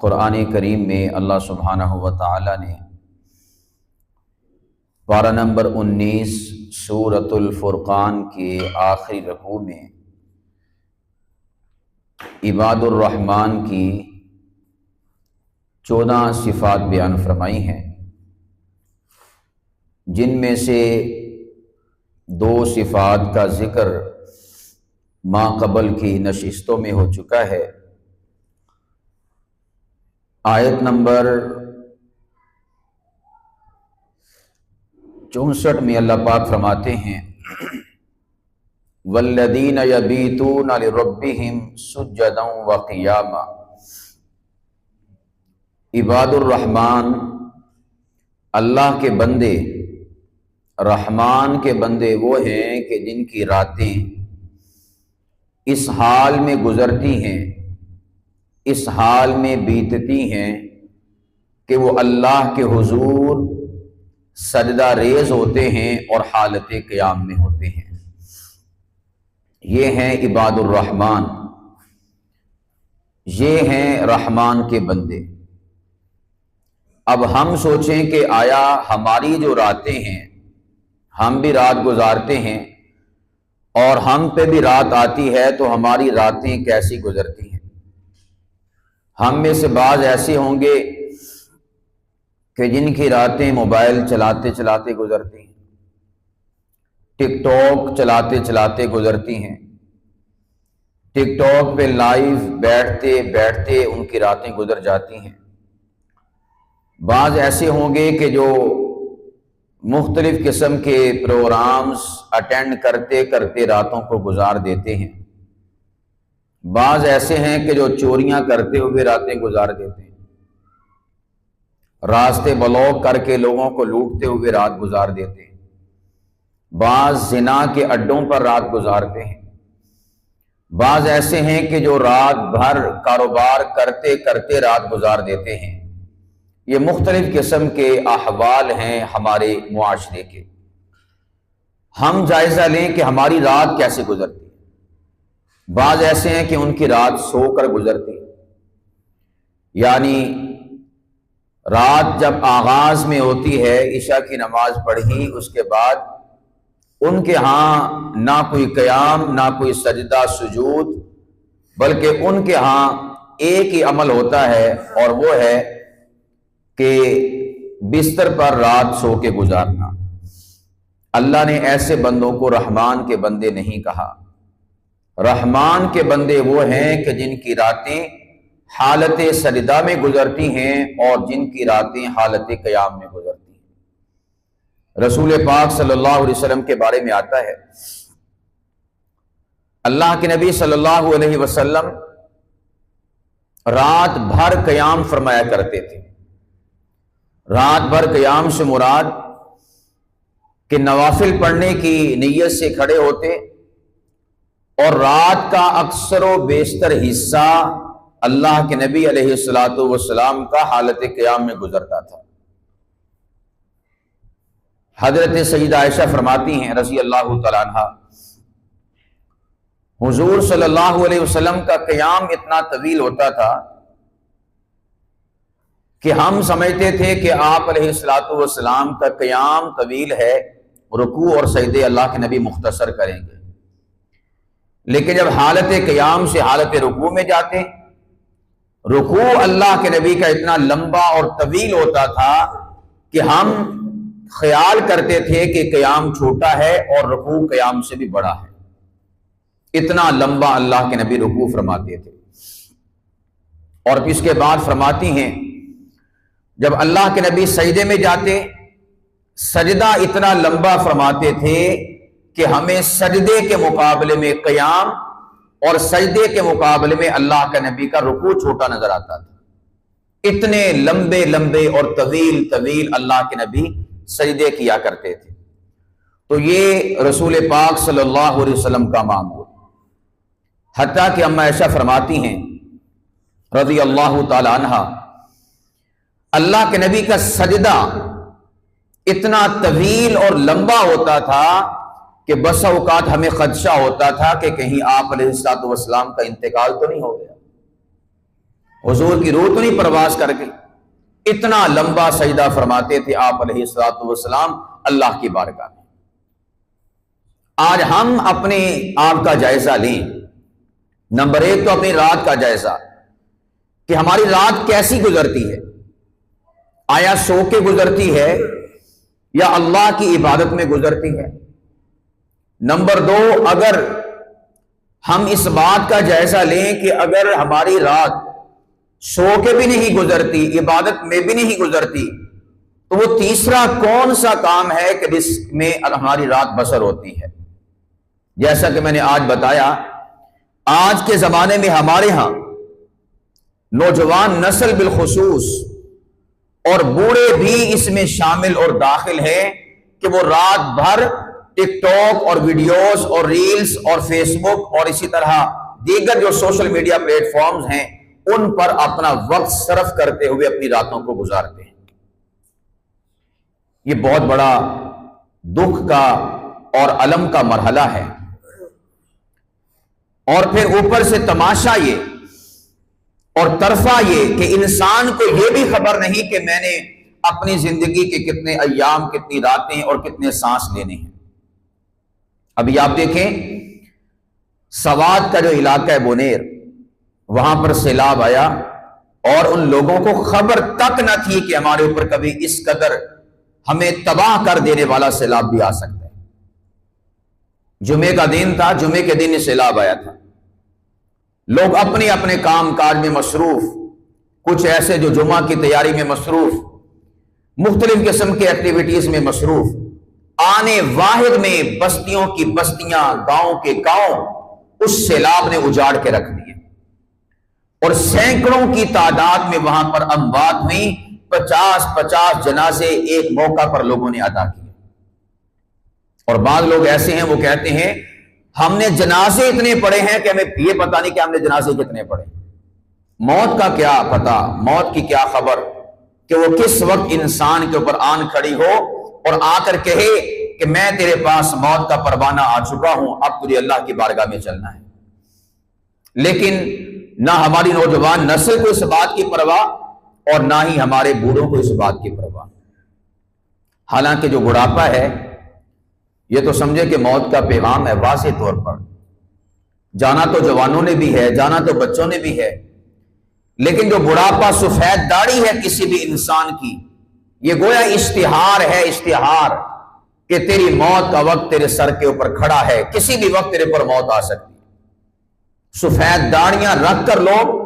قرآن کریم میں اللہ سبحانہ و تعالی نے پارہ نمبر 19 سورۃ الفرقان کے آخری رکوع میں عباد الرحمن کی 14 صفات بیان فرمائی ہیں، جن میں سے 2 صفات کا ذکر ما قبل کی نشستوں میں ہو چکا ہے۔ آیت نمبر 64 میں اللہ پاک فرماتے ہیں والذین یبیتون لربہم سجدا وقیاما۔ عباد الرحمن اللہ کے بندے، رحمان کے بندے وہ ہیں کہ جن کی راتیں اس حال میں گزرتی ہیں، اس حال میں بیتتی ہیں کہ وہ اللہ کے حضور سجدہ ریز ہوتے ہیں اور حالت قیام میں ہوتے ہیں۔ یہ ہیں عباد الرحمن، یہ ہیں رحمان کے بندے۔ اب ہم سوچیں کہ آیا ہماری جو راتیں ہیں، ہم بھی رات گزارتے ہیں اور ہم پہ بھی رات آتی ہے تو ہماری راتیں کیسی گزرتی ہیں؟ ہم میں سے بعض ایسے ہوں گے کہ جن کی راتیں موبائل چلاتے چلاتے گزرتی ہیں، ٹک ٹاک چلاتے چلاتے گزرتی ہیں، ٹک ٹاک پہ لائیو بیٹھتے بیٹھتے ان کی راتیں گزر جاتی ہیں۔ بعض ایسے ہوں گے کہ جو مختلف قسم کے پروگرامز اٹینڈ کرتے کرتے راتوں کو گزار دیتے ہیں۔ بعض ایسے ہیں کہ جو چوریاں کرتے ہوئے راتیں گزار دیتے ہیں، راستے بلاک کر کے لوگوں کو لوٹتے ہوئے رات گزار دیتے ہیں، بعض زنا کے اڈوں پر رات گزارتے ہیں، بعض ایسے ہیں کہ جو رات بھر کاروبار کرتے کرتے رات گزار دیتے ہیں۔ یہ مختلف قسم کے احوال ہیں ہمارے معاشرے کے۔ ہم جائزہ لیں کہ ہماری رات کیسے گزرتی ہے۔ بعض ایسے ہیں کہ ان کی رات سو کر گزرتی ہے، یعنی رات جب آغاز میں ہوتی ہے، عشاء کی نماز پڑھی، اس کے بعد ان کے ہاں نہ کوئی قیام نہ کوئی سجدہ سجود، بلکہ ان کے ہاں ایک ہی عمل ہوتا ہے اور وہ ہے کہ بستر پر رات سو کے گزارنا۔ اللہ نے ایسے بندوں کو رحمان کے بندے نہیں کہا۔ رحمان کے بندے وہ ہیں کہ جن کی راتیں حالت سجدہ میں گزرتی ہیں اور جن کی راتیں حالت قیام میں گزرتی ہیں۔ رسول پاک صلی اللہ علیہ وسلم کے بارے میں آتا ہے، اللہ کے نبی صلی اللہ علیہ وسلم رات بھر قیام فرمایا کرتے تھے۔ رات بھر قیام سے مراد کہ نوافل پڑھنے کی نیت سے کھڑے ہوتے اور رات کا اکثر و بیشتر حصہ اللہ کے نبی علیہ الصلوۃ والسلام کا حالت قیام میں گزرتا تھا۔ حضرت سیدہ عائشہ فرماتی ہیں رضی اللہ تعالیٰ عنہا، حضور صلی اللہ علیہ وسلم کا قیام اتنا طویل ہوتا تھا کہ ہم سمجھتے تھے کہ آپ علیہ الصلوۃ والسلام کا قیام طویل ہے، رکوع اور سجدے اللہ کے نبی مختصر کریں گے، لیکن جب حالت قیام سے حالت رکوع میں جاتے، رکوع اللہ کے نبی کا اتنا لمبا اور طویل ہوتا تھا کہ ہم خیال کرتے تھے کہ قیام چھوٹا ہے اور رکوع قیام سے بھی بڑا ہے، اتنا لمبا اللہ کے نبی رکوع فرماتے تھے۔ اور پھر اس کے بعد فرماتی ہیں جب اللہ کے نبی سجدے میں جاتے، سجدہ اتنا لمبا فرماتے تھے کہ ہمیں سجدے کے مقابلے میں قیام اور سجدے کے مقابلے میں اللہ کے نبی کا رکوع چھوٹا نظر آتا تھا۔ اتنے لمبے لمبے اور طویل طویل اللہ کے نبی سجدے کیا کرتے تھے۔ تو یہ رسول پاک صلی اللہ علیہ وسلم کا معمول، حتیٰ کہ اما عائشہ فرماتی ہیں رضی اللہ تعالی عنہا، اللہ کے نبی کا سجدہ اتنا طویل اور لمبا ہوتا تھا کہ بسا اوقات ہمیں خدشہ ہوتا تھا کہ کہیں آپ علیہ الصلوۃ والسلام کا انتقال تو نہیں ہو گیا۔ حضور کی روح تو نہیں پرواز کر گئی، اتنا لمبا سجدہ فرماتے تھے آپ علیہ الصلوۃ والسلام اللہ کی بارگاہ میں۔ آج ہم اپنے آپ کا جائزہ لیں۔ نمبر ایک تو اپنی رات کا جائزہ کہ ہماری رات کیسی گزرتی ہے، آیا سو کے گزرتی ہے یا اللہ کی عبادت میں گزرتی ہے۔ نمبر دو، اگر ہم اس بات کا جائزہ لیں کہ اگر ہماری رات سو کے بھی نہیں گزرتی، عبادت میں بھی نہیں گزرتی، تو وہ تیسرا کون سا کام ہے کہ جس میں ہماری رات بسر ہوتی ہے۔ جیسا کہ میں نے آج بتایا، آج کے زمانے میں ہمارے ہاں نوجوان نسل بالخصوص اور بوڑھے بھی اس میں شامل اور داخل ہیں کہ وہ رات بھر ٹک ٹاک اور ویڈیوز اور ریلز اور فیس بک اور اسی طرح دیگر جو سوشل میڈیا پلیٹ فارمز ہیں ان پر اپنا وقت صرف کرتے ہوئے اپنی راتوں کو گزارتے ہیں۔ یہ بہت بڑا دکھ کا اور الم کا مرحلہ ہے، اور پھر اوپر سے تماشا یہ اور طرفہ یہ کہ انسان کو یہ بھی خبر نہیں کہ میں نے اپنی زندگی کے کتنے ایام، کتنی راتیں اور کتنے سانس لینے ہیں۔ ابھی آپ دیکھیں سوات کا جو علاقہ ہے بونیر، وہاں پر سیلاب آیا اور ان لوگوں کو خبر تک نہ تھی کہ ہمارے اوپر کبھی اس قدر ہمیں تباہ کر دینے والا سیلاب بھی آ سکتا ہے۔ جمعے کا دن تھا، جمعے کے دن سیلاب آیا تھا، لوگ اپنے اپنے کام کاج میں مصروف، کچھ ایسے جو جمعہ کی تیاری میں مصروف، مختلف قسم کے ایکٹیویٹیز میں مصروف، آنے واحد میں بستیوں کی بستیاں، گاؤں کے گاؤں اس سیلاب نے اجاڑ کے رکھ دیے، اور سینکڑوں کی تعداد میں وہاں پر اموات ہوئی۔ 50 جنازے ایک موقع پر لوگوں نے ادا کیے، اور بعض لوگ ایسے ہیں وہ کہتے ہیں ہم نے جنازے اتنے پڑھے ہیں کہ ہمیں یہ پتہ نہیں کہ ہم نے جنازے کتنے پڑھے۔ موت کا کیا پتہ، موت کی کیا خبر کہ وہ کس وقت انسان کے اوپر آن کھڑی ہو اور آ کر کہے کہ میں تیرے پاس موت کا پروانہ آ چکا ہوں، اب تجھے اللہ کی بارگاہ میں چلنا ہے۔ لیکن نہ ہماری نوجوان نسل کو اس بات کی پرواہ اور نہ ہی ہمارے بوڑھوں کو اس بات کی پرواہ۔ حالانکہ جو بڑھاپا ہے یہ تو سمجھے کہ موت کا پیغام ہے، واضح طور پر جانا تو جوانوں نے بھی ہے، جانا تو بچوں نے بھی ہے، لیکن جو بڑھاپا سفید داڑھی ہے کسی بھی انسان کی، یہ گویا اشتہار ہے، اشتہار کہ تیری موت کا وقت تیرے سر کے اوپر کھڑا ہے، کسی بھی وقت تیرے پر موت آ سکتی ہے۔ سفید داڑیاں رکھ کر لوگ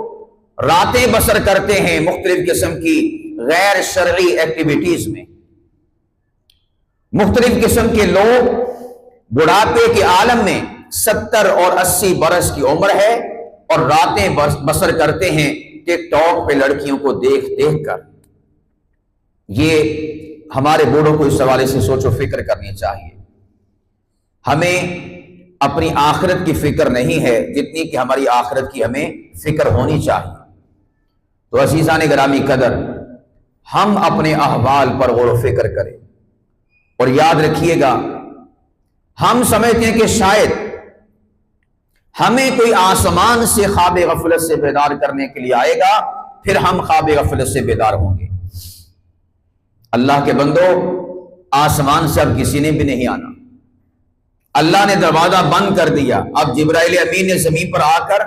راتیں بسر کرتے ہیں مختلف قسم کی غیر شرعی ایکٹیویٹیز میں۔ مختلف قسم کے لوگ بڑھاپے کے عالم میں 70 اور 80 برس کی عمر ہے اور راتیں بسر کرتے ہیں ٹک ٹاک پہ لڑکیوں کو دیکھ دیکھ کر۔ یہ ہمارے بوڑھوں کو اس حوالے سے سوچ و فکر کرنی چاہیے۔ ہمیں اپنی آخرت کی فکر نہیں ہے جتنی کہ ہماری آخرت کی ہمیں فکر ہونی چاہیے۔ تو عزیزان گرامی قدر، ہم اپنے احوال پر غور و فکر کریں، اور یاد رکھیے گا ہم سمجھتے ہیں کہ شاید ہمیں کوئی آسمان سے خواب غفلت سے بیدار کرنے کے لیے آئے گا، پھر ہم خواب غفلت سے بیدار ہوں گے۔ اللہ کے بندو، آسمان سے اب کسی نے بھی نہیں آنا، اللہ نے دروازہ بند کر دیا۔ اب جبرائیل امین نے زمین پر آ کر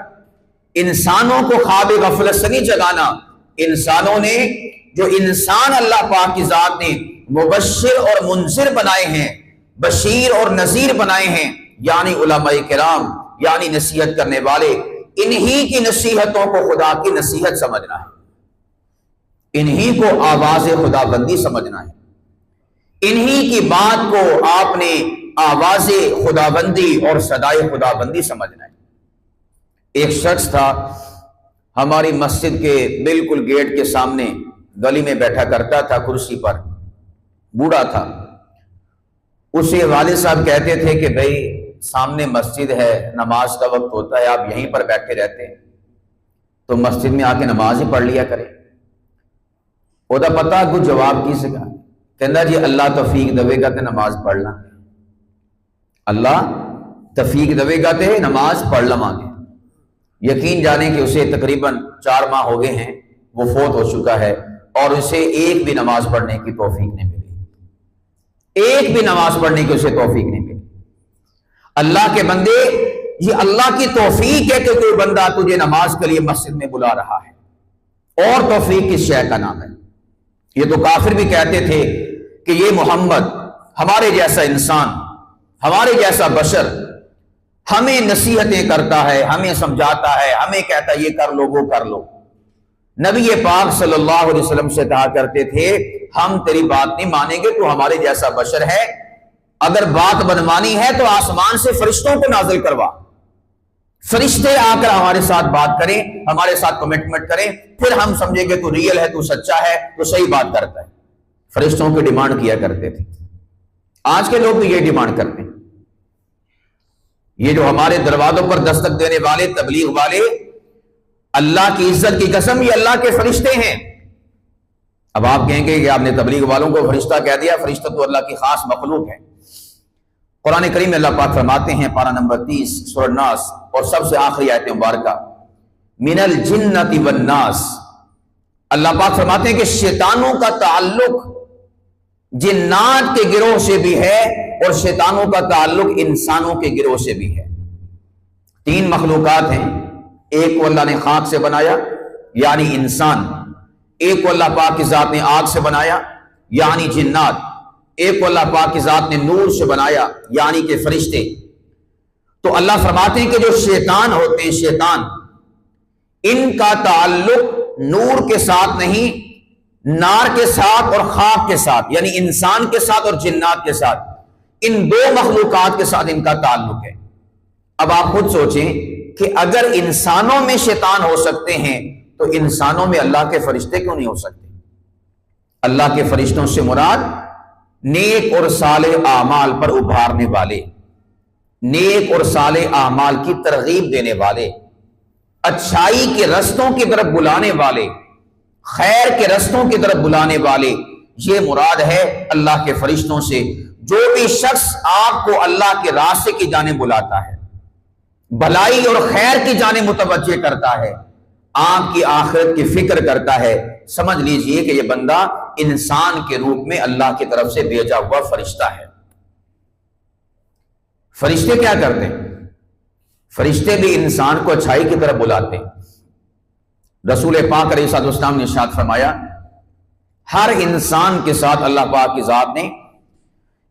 انسانوں کو خواب غفلت سے نہیں جگانا۔ انسانوں نے، جو انسان اللہ پاک کی ذات نے مبشر اور منذر بنائے ہیں، بشیر اور نذیر بنائے ہیں، یعنی علماء کرام، یعنی نصیحت کرنے والے، انہی کی نصیحتوں کو خدا کی نصیحت سمجھنا ہے، انہی کو آواز خدا بندی سمجھنا ہے، انہی کی بات کو آپ نے آواز خدا بندی اور صدائے خدا بندی سمجھنا ہے۔ ایک شخص تھا ہماری مسجد کے بالکل گیٹ کے سامنے گلی میں بیٹھا کرتا تھا کرسی پر، بوڑھا تھا۔ اسے والد صاحب کہتے تھے کہ بھائی سامنے مسجد ہے، نماز کا وقت ہوتا ہے، آپ یہیں پر بیٹھے رہتے ہیں، تو مسجد میں آ کے نماز ہی پڑھ لیا کرے۔ وہ تو پتا کچھ جواب کی سکا، کہنا جی اللہ توفیق دے گا تے نماز پڑھ لیں، اللہ توفیق دے گا تے نماز پڑھ لواں گے۔ یقین جانے کہ اسے تقریباً 4 ماہ ہو گئے ہیں، وہ فوت ہو چکا ہے، اور اسے ایک بھی نماز پڑھنے کی توفیق نہیں ملی، ایک بھی نماز پڑھنے کی اسے توفیق نہیں ملی۔ اللہ کے بندے، یہ اللہ کی توفیق ہے کہ کوئی بندہ تجھے نماز کے لیے مسجد میں بلا رہا ہے، اور توفیق کس شے کا نام ہے؟ یہ تو کافر بھی کہتے تھے کہ یہ محمد ہمارے جیسا انسان، ہمارے جیسا بشر، ہمیں نصیحتیں کرتا ہے، ہمیں سمجھاتا ہے، ہمیں کہتا ہے یہ کر لو وہ کر لو۔ نبی پاک صلی اللہ علیہ وسلم سے کہا کرتے تھے ہم تیری بات نہیں مانیں گے، تو ہمارے جیسا بشر ہے، اگر بات بنوانی ہے تو آسمان سے فرشتوں کو نازل کروا، فرشتے آ کر ہمارے ساتھ بات کریں، ہمارے ساتھ کمٹمنٹ کریں، پھر ہم سمجھیں گے تو ریئل ہے، تو سچا ہے، تو صحیح بات کرتا ہے۔ فرشتوں کی ڈیمانڈ کیا کرتے تھے۔ آج کے لوگ بھی یہ ڈیمانڈ کرتے ہیں۔ یہ جو ہمارے دروازوں پر دستک دینے والے تبلیغ والے، اللہ کی عزت کی قسم یہ اللہ کے فرشتے ہیں۔ اب آپ کہیں گے کہ آپ نے تبلیغ والوں کو فرشتہ کہہ دیا، فرشتہ تو اللہ کی خاص مخلوق ہے۔ قرآن کریم میں اللہ پاک فرماتے ہیں، پارہ نمبر 30 سورہ الناس اور سب سے آخری آیت مبارکہ، من الجنۃ والناس، اللہ پاک فرماتے ہیں کہ شیطانوں کا تعلق جنات کے گروہ سے بھی ہے، اور شیطانوں کا تعلق انسانوں کے گروہ سے بھی ہے۔ 3 مخلوقات ہیں، ایک کو اللہ نے خاک سے بنایا یعنی انسان، ایک کو اللہ پاک کی ذات نے آگ سے بنایا یعنی جنات، ایک کو اللہ پاک کی ذات نے نور سے بنایا یعنی کہ فرشتے۔ تو اللہ فرماتے ہیں کہ جو شیطان ہوتے ہیں، شیطان، ان کا تعلق نور کے ساتھ نہیں، نار کے ساتھ اور خاک کے ساتھ، یعنی انسان کے ساتھ اور جنات کے ساتھ، ان 2 مخلوقات کے ساتھ ان کا تعلق ہے۔ اب آپ خود سوچیں کہ اگر انسانوں میں شیطان ہو سکتے ہیں تو انسانوں میں اللہ کے فرشتے کیوں نہیں ہو سکتے؟ اللہ کے فرشتوں سے مراد نیک اور صالح اعمال پر ابھارنے والے، نیک اور صالح اعمال کی ترغیب دینے والے، اچھائی کے رستوں کی طرف بلانے والے، خیر کے رستوں کی طرف بلانے والے، یہ مراد ہے اللہ کے فرشتوں سے۔ جو بھی شخص آپ کو اللہ کے راستے کی جانب بلاتا ہے، بھلائی اور خیر کی جانب متوجہ کرتا ہے، آپ کی آخرت کی فکر کرتا ہے، سمجھ لیجئے کہ یہ بندہ انسان کے روپ میں اللہ کی طرف سے بھیجا ہوا فرشتہ ہے۔ فرشتے کیا کرتے ہیں؟ فرشتے بھی انسان کو اچھائی کی طرف بلاتے ہیں۔ رسول پاک علیہ الصلوۃ والسلام نے ارشاد فرمایا، ہر انسان کے ساتھ اللہ پاک کی ذات نے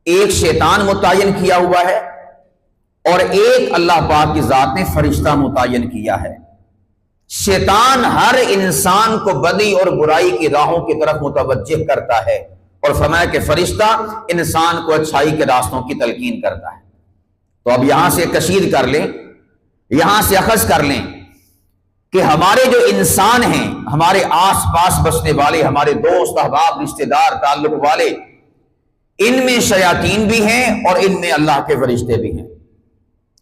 ایک شیطان متعین کیا ہوا ہے، اور ایک اللہ پاک کی ذات نے فرشتہ متعین کیا ہے۔ شیطان ہر انسان کو بدی اور برائی کی راہوں کی طرف متوجہ کرتا ہے، اور فرمایا کہ فرشتہ انسان کو اچھائی کے راستوں کی تلقین کرتا ہے۔ تو اب یہاں سے کشید کر لیں، یہاں سے اخذ کر لیں کہ ہمارے جو انسان ہیں، ہمارے آس پاس بسنے والے، ہمارے دوست احباب رشتہ دار تعلق والے، ان میں شیاطین بھی ہیں اور ان میں اللہ کے فرشتے بھی ہیں۔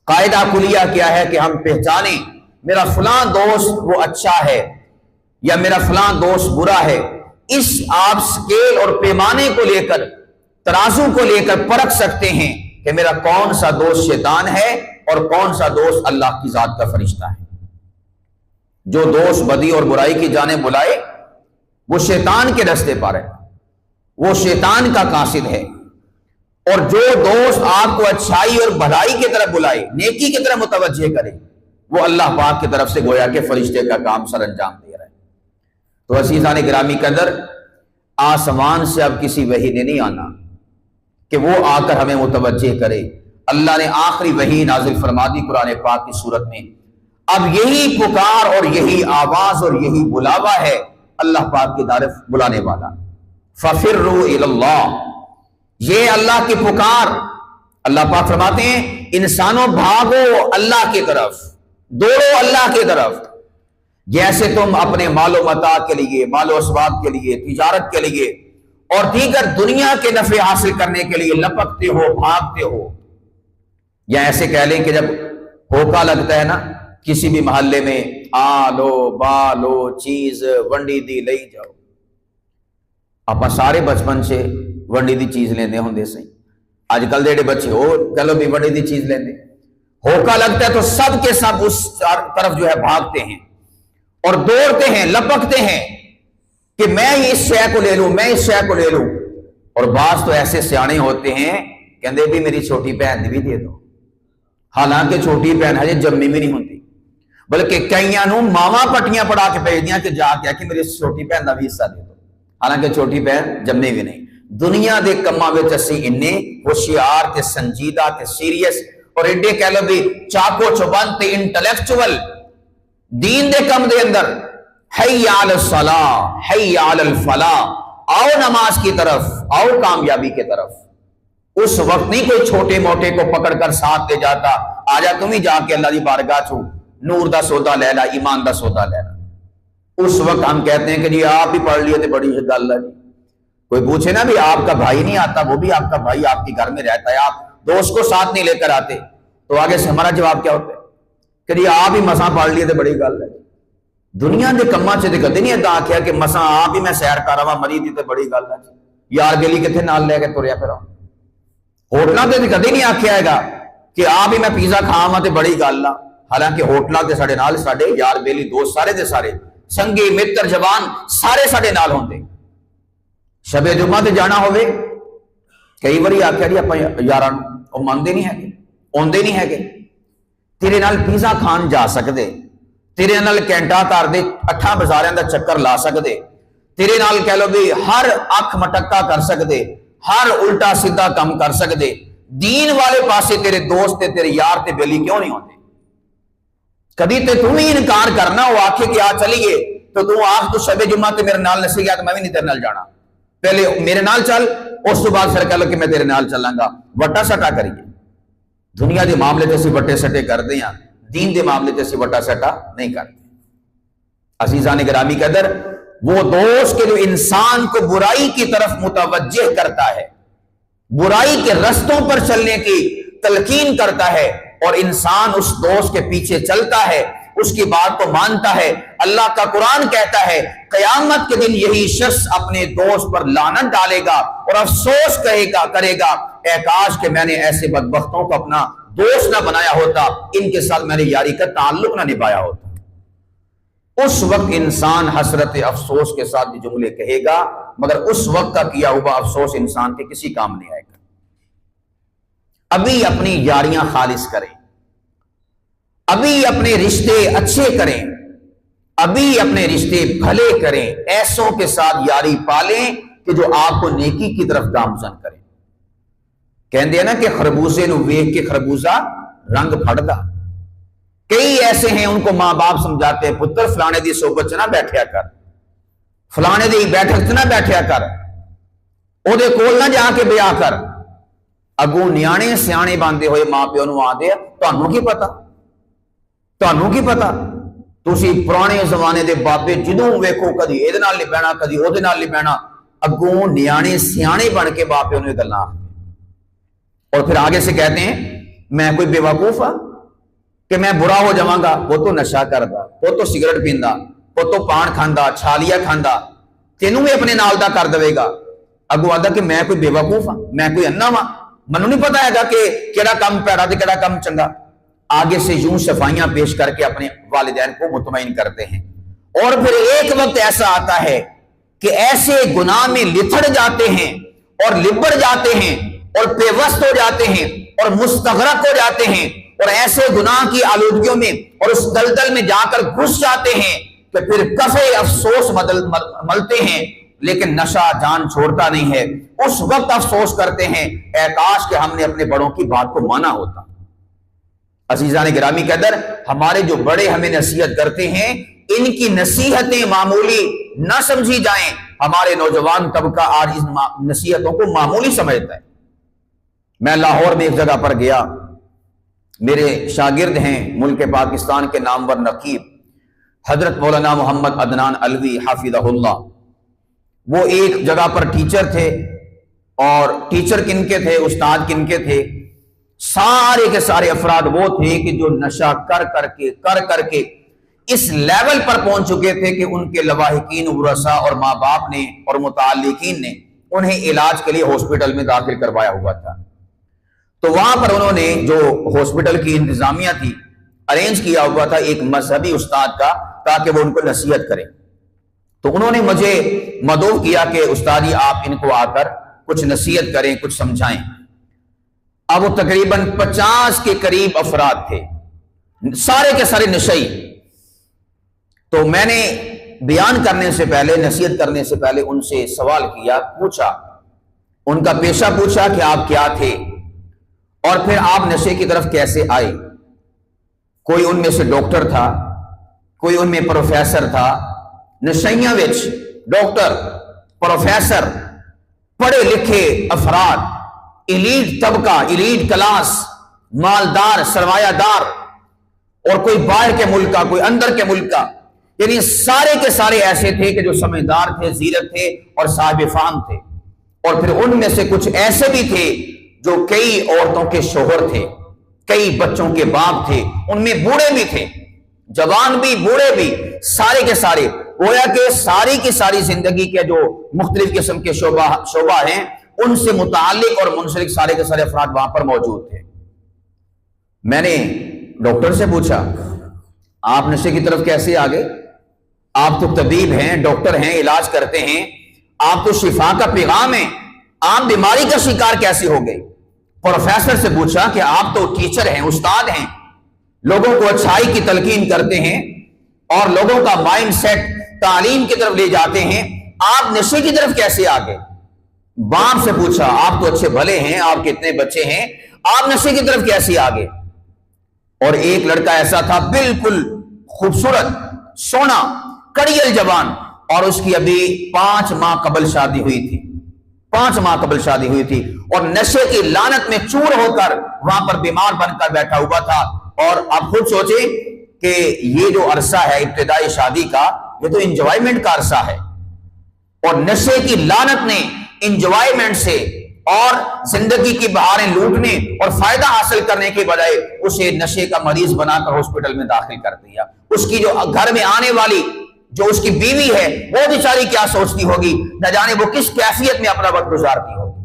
قاعدہ کلیہ کیا ہے کہ ہم پہچانیں میرا فلاں دوست وہ اچھا ہے یا میرا فلاں دوست برا ہے، اس آپ سکیل اور پیمانے کو لے کر، ترازو کو لے کر پرکھ سکتے ہیں کہ میرا کون سا دوست شیطان ہے اور کون سا دوست اللہ کی ذات کا فرشتہ ہے۔ جو دوست بدی اور برائی کی جانب بلائے وہ شیطان کے رستے پر ہے، وہ شیطان کا قاصد ہے، اور جو دوست آپ کو اچھائی اور بھلائی کی طرف بلائے، نیکی کی طرف متوجہ کرے، وہ اللہ پاک کی طرف سے گویا کہ فرشتے کا کام سر انجام دے رہا ہے۔ تو عزیزان گرامی قدر، آسمان سے اب کسی وحی نے نہیں آنا کہ وہ آ کر ہمیں متوجہ کرے۔ اللہ نے آخری وحی نازل فرما دی قرآن پاک کی صورت میں۔ اب یہی پکار اور یہی آواز اور یہی بلاوا ہے اللہ پاک کی طرف بلانے والا، فَفِرُّوا إِلَى اللَّهِ، یہ اللہ کی پکار۔ اللہ پاک فرماتے ہیں انسانوں بھاگو اللہ کی طرف، دوڑو اللہ کی طرف، جیسے تم اپنے مال و متاع کے لیے، مال و اسباب کے لیے، تجارت کے لیے اور دیگر دنیا کے نفع حاصل کرنے کے لیے لپکتے ہو، بھاگتے ہو۔ یا ایسے کہہ لیں کہ جب ہوکا لگتا ہے نا کسی بھی محلے میں، آ لو با لو چیز ونڈی دی لئی جاؤ، آپ سارے بچپن سے ونڈی دی چیز لیندے ہوندے سی۔ اج کل دے بچے ہو چلو بھی ونڈی دی چیز لیندے، ہوکا لگتا ہے تو سب کے سب اس طرف جو ہے بھاگتے ہیں اور دوڑتے ہیں، لپکتے ہیں کہ میں اس شے کو لے لوں، میں اس شے کو لے لوں۔ اور بعض تو ایسے سیانے ہوتے ہیں کہندے بھی میری چھوٹی بہن بھی دے دو، حالانکہ چھوٹی بہن ہجے جمی بھی نہیں ہوتی، بلکہ کئیاں نوں ماواں پٹیاں پڑھا کے بھیج دیاں کہ جا کے کہ میری چھوٹی بہن دا بھی حصہ دے دو، حالانکہ چھوٹی بہن جمنی بھی نہیں۔ دنیا دے کماں وچ اسی انے ہوشیار تے سنجیدہ تے سیریس اور ایڈے کہہ لو بھی چاقو چوبند تے انٹلیکچوئل دین دے کم دے اندر، حی علی الصلاۃ حی علی الفلاح، آؤ نماز کی طرف، آؤ کامیابی کی طرف۔ اس وقت نہیں کوئی چھوٹے موٹے کو پکڑ کر ساتھ لے جاتا، آجا تم ہی جا کے اللہ دی بارگاہ چھو نور دا سودا لے لا، ایمان دا سودا لے لا۔ اس وقت ہم کہتے ہیں کہ جی آپ بھی پڑھ لیے تھے، بڑی گل ہے۔ کوئی پوچھے نا بھی آپ کا بھائی نہیں آتا، وہ بھی آپ کا بھائی آپ کے گھر میں رہتا ہے، آپ دوست کو ساتھ نہیں لے کر آتے، تو آگے سے ہمارا جواب کیا ہوتا ہے کہ جی آپ ہی مساں پڑھ لیے تھے، بڑی گل ہے۔ دنیا دے کماں چ کدی نہیں ادا آخیا کہ مساں آپ ہی میں سیر کر رہا مری تھی تے بڑی گل ہے، یار گلی کتنے نال لے کے تریا پھر ہوٹلاں تے کدی نہیں آخیا ہے گا کہ آپ ہی میں پیزا کھاواں تے بڑی گل آ، حالانکہ ہوٹلاں تے ساڈے نال ساڈے یار بیلی دوست سارے دے سارے سنگی متر جوان سارے ساڈے نال ہوندے۔ شب جمعہ تے جانا ہوے کئی باری آخیا جی اپاں یاراں او مانتے نہیں ہے، اوندے نہیں ہے، تیرے نال پیزا کھان جا سکدے، تیرے نال کینٹا تار دے 8 بازاراں دا چکر لا سکدے، تیرے نال کہہ لو بھی ہر اکھ مٹکا کر سکدے، ہر الٹا سیدھا کم کر سکدے، دین والے پاسے تیرے دوست تے تیرے یار تے بیلی کیوں نہیں ہوندے؟ کبھی تے تم ہی انکار کرنا، وہ آکھے کہ آ چلیے تو تو آخ تو شب جمعہ تے میرے نال نسی گیا تو میں بھی نہیں تیرے نال جانا، پہلے میرے نال چل، اس تو بعد پھر کہہ لو کہ میں تیرے نال چلاں گا۔ وٹا سٹا کریے، دنیا دے معاملے تے اسی وٹے سٹے کردے ہیں، دین دے معاملے تے اسی وٹا سٹا نہیں کرتے۔ عزیزان گرامی قدر، وہ دوست کہ جو انسان کو برائی کی طرف متوجہ کرتا ہے، برائی کے رستوں پر چلنے کی تلقین کرتا ہے، اور انسان اس دوست کے پیچھے چلتا ہے، اس کی بات کو مانتا ہے۔ اللہ کا قرآن کہتا ہے قیامت کے دن یہی شخص اپنے دوست پر لعنت ڈالے گا اور افسوس کرے گا اے کاش کہ میں نے ایسے بدبختوں کو اپنا دوست نہ بنایا ہوتا، ان کے ساتھ میں نے یاری کا تعلق نہ نبھایا ہوتا۔ اس وقت انسان حسرت افسوس کے ساتھ یہ جملے کہے گا، مگر اس وقت کا کیا ہوا افسوس انسان کے کسی کام نہیں آئے گا۔ ابھی اپنی یاریاں خالص کریں، ابھی اپنے رشتے اچھے کریں، ابھی اپنے رشتے بھلے کریں، ایسوں کے ساتھ یاری پالیں کہ جو آپ کو نیکی کی طرف گامزن کریں۔ کہندے ہیں نا کہ خربوزے نو ویکھ کے خربوزہ رنگ پھڑدا۔ کئی ایسے ہیں ان کو ماں باپ سمجھاتے ہیں پتر فلانے دی صحبت چ نہ بیٹھیا کر، فلانے دی بیٹھک چ نہ بیٹھیا کر، او دے کول نہ جا کے بیاہ کر۔ اگوں نیانے سیانے باندھے ہوئے ماں پیو نو آندے تانوں کی پتا، تانوں کی پتا، تسی پرانے زمانے دے بابے جدوں ویکھو کدی اے دے نال نہیں بہنا کدی او دے نال نہیں بہنا، اگوں نیانے سیانے بن کے باپ پیو نو گلاں اور پھر آگے سے کہتے ہیں میں کوئی بے وقوف ہاں کہ میں برا ہو جاواں گا، وہ تو نشہ کردا، وہ تو سگریٹ پیندا، وہ تو پان کھاندا، چھالیا کھاندا، تینوں بھی اپنے نال دا کر دے گا۔ اگوں آندا کہ میں کوئی بے وقوف ہاں، میں کوئی انا ہاں، منوں نہیں پتا ہے گا کہ کیڑا کام پیڑا تے کیڑا کام چنگا۔ آگے سے یوں صفائیاں پیش کر کے اپنے والدین کو مطمئن کرتے ہیں۔ اور پھر ایک وقت ایسا آتا ہے کہ ایسے گناہ میں لتھڑ جاتے ہیں اور لبڑ جاتے ہیں اور پیوست ہو جاتے ہیں اور مستغرق ہو جاتے ہیں اور ایسے گناہ کی آلودگیوں میں اور اس دلدل میں جا کر گھس جاتے ہیں کہ پھر کفے افسوس ملتے ہیں، لیکن نشہ جان چھوڑتا نہیں ہے۔ اس وقت افسوس کرتے ہیں اے کاش کہ ہم نے اپنے بڑوں کی بات کو مانا ہوتا۔ عزیزان گرامی قدر، ہمارے جو بڑے ہمیں نصیحت کرتے ہیں ان کی نصیحتیں معمولی نہ سمجھی جائیں۔ ہمارے نوجوان طبقہ آج اس نصیحتوں کو معمولی سمجھتا ہے۔ میں لاہور میں ایک جگہ پر گیا، میرے شاگرد ہیں ملک پاکستان کے نامور نقیب حضرت مولانا محمد عدنان علوی حافظہ اللہ، وہ ایک جگہ پر ٹیچر تھے، اور ٹیچر کن کے تھے، استاد کن کے تھے؟ سارے کے سارے افراد وہ تھے کہ جو نشہ کر کر کے اس لیول پر پہنچ چکے تھے کہ ان کے لواحقین، ورثاء اور ماں باپ نے اور متعلقین نے انہیں علاج کے لیے ہاسپٹل میں داخل کروایا ہوا تھا۔ تو وہاں پر انہوں نے جو ہاسپٹل کی انتظامیہ تھی ارینج کیا ہوا تھا ایک مذہبی استاد کا تاکہ وہ ان کو نصیحت کریں. تو انہوں نے مجھے مدعو کیا کہ استاد جی آپ ان کو آ کر کچھ نصیحت کریں، کچھ سمجھائیں. اب وہ تقریباً 50 کے قریب افراد تھے، سارے کے سارے نشئی. تو میں نے بیان کرنے سے پہلے، نصیحت کرنے سے پہلے ان سے سوال کیا، پوچھا، ان کا پیشہ پوچھا کہ آپ کیا تھے اور پھر آپ نشے کی طرف کیسے آئے. کوئی ان میں سے ڈاکٹر تھا، کوئی ان میں پروفیسر تھا. نشیاں وچ ڈاکٹر، پروفیسر، پڑھے لکھے افراد، ایلیٹ طبقہ، ایلیٹ کلاس، مالدار، سرمایہ دار، اور کوئی باہر کے ملک کا، کوئی اندر کے ملک کا. یعنی سارے کے سارے ایسے تھے کہ جو سمجھدار تھے، زیرک تھے اور صاحب فہم تھے. اور پھر ان میں سے کچھ ایسے بھی تھے جو کئی عورتوں کے شوہر تھے، کئی بچوں کے باپ تھے، ان میں بوڑھے بھی تھے، جوان بھی، بوڑھے بھی، سارے کے سارے. گویا کہ ساری کی ساری زندگی کے جو مختلف قسم کے شعبہ ہیں ان سے متعلق اور منسلک سارے کے سارے افراد وہاں پر موجود تھے. میں نے ڈاکٹر سے پوچھا آپ نشے کی طرف کیسے آ گئے؟ آپ تو طبیب ہیں، ڈاکٹر ہیں، علاج کرتے ہیں، آپ تو شفا کا پیغام ہیں، آپ بیماری کا شکار کیسے ہو گئے؟ پروفیسر سے پوچھا کہ آپ تو ٹیچر ہیں، استاد ہیں، لوگوں کو اچھائی کی تلقین کرتے ہیں اور لوگوں کا مائنڈ سیٹ تعلیم کی طرف لے جاتے ہیں، آپ نشے کی طرف کیسے آ گئے؟ باپ سے پوچھا آپ تو اچھے بھلے ہیں، آپ کے اتنے بچے ہیں، آپ نشے کی طرف کیسے آ گئے؟ اور ایک لڑکا ایسا تھا بالکل خوبصورت، سونا، کڑیل جوان، اور اس کی ابھی 5 ماہ قبل شادی ہوئی تھی، 5 ماہ قبل شادی ہوئی تھی، اور نشے کی لعنت میں چور ہو کر وہاں پر بیمار بن کر بیٹھا ہوا تھا. اور آپ خود سوچیں کہ یہ جو عرصہ ہے ابتدائی شادی کا، یہ تو انجوائمنٹ کا عرصہ ہے، اور نشے کی لعنت نے انجوائمنٹ سے اور زندگی کی بہاریں لوٹنے اور فائدہ حاصل کرنے کے بجائے اسے نشے کا مریض بنا کر ہاسپٹل میں داخل کر دیا. اس کی جو گھر میں آنے والی جو اس کی بیوی ہے وہ بیچاری کیا سوچتی ہوگی، نہ جانے وہ کس کیفیت میں اپنا وقت گزارتی ہوگی.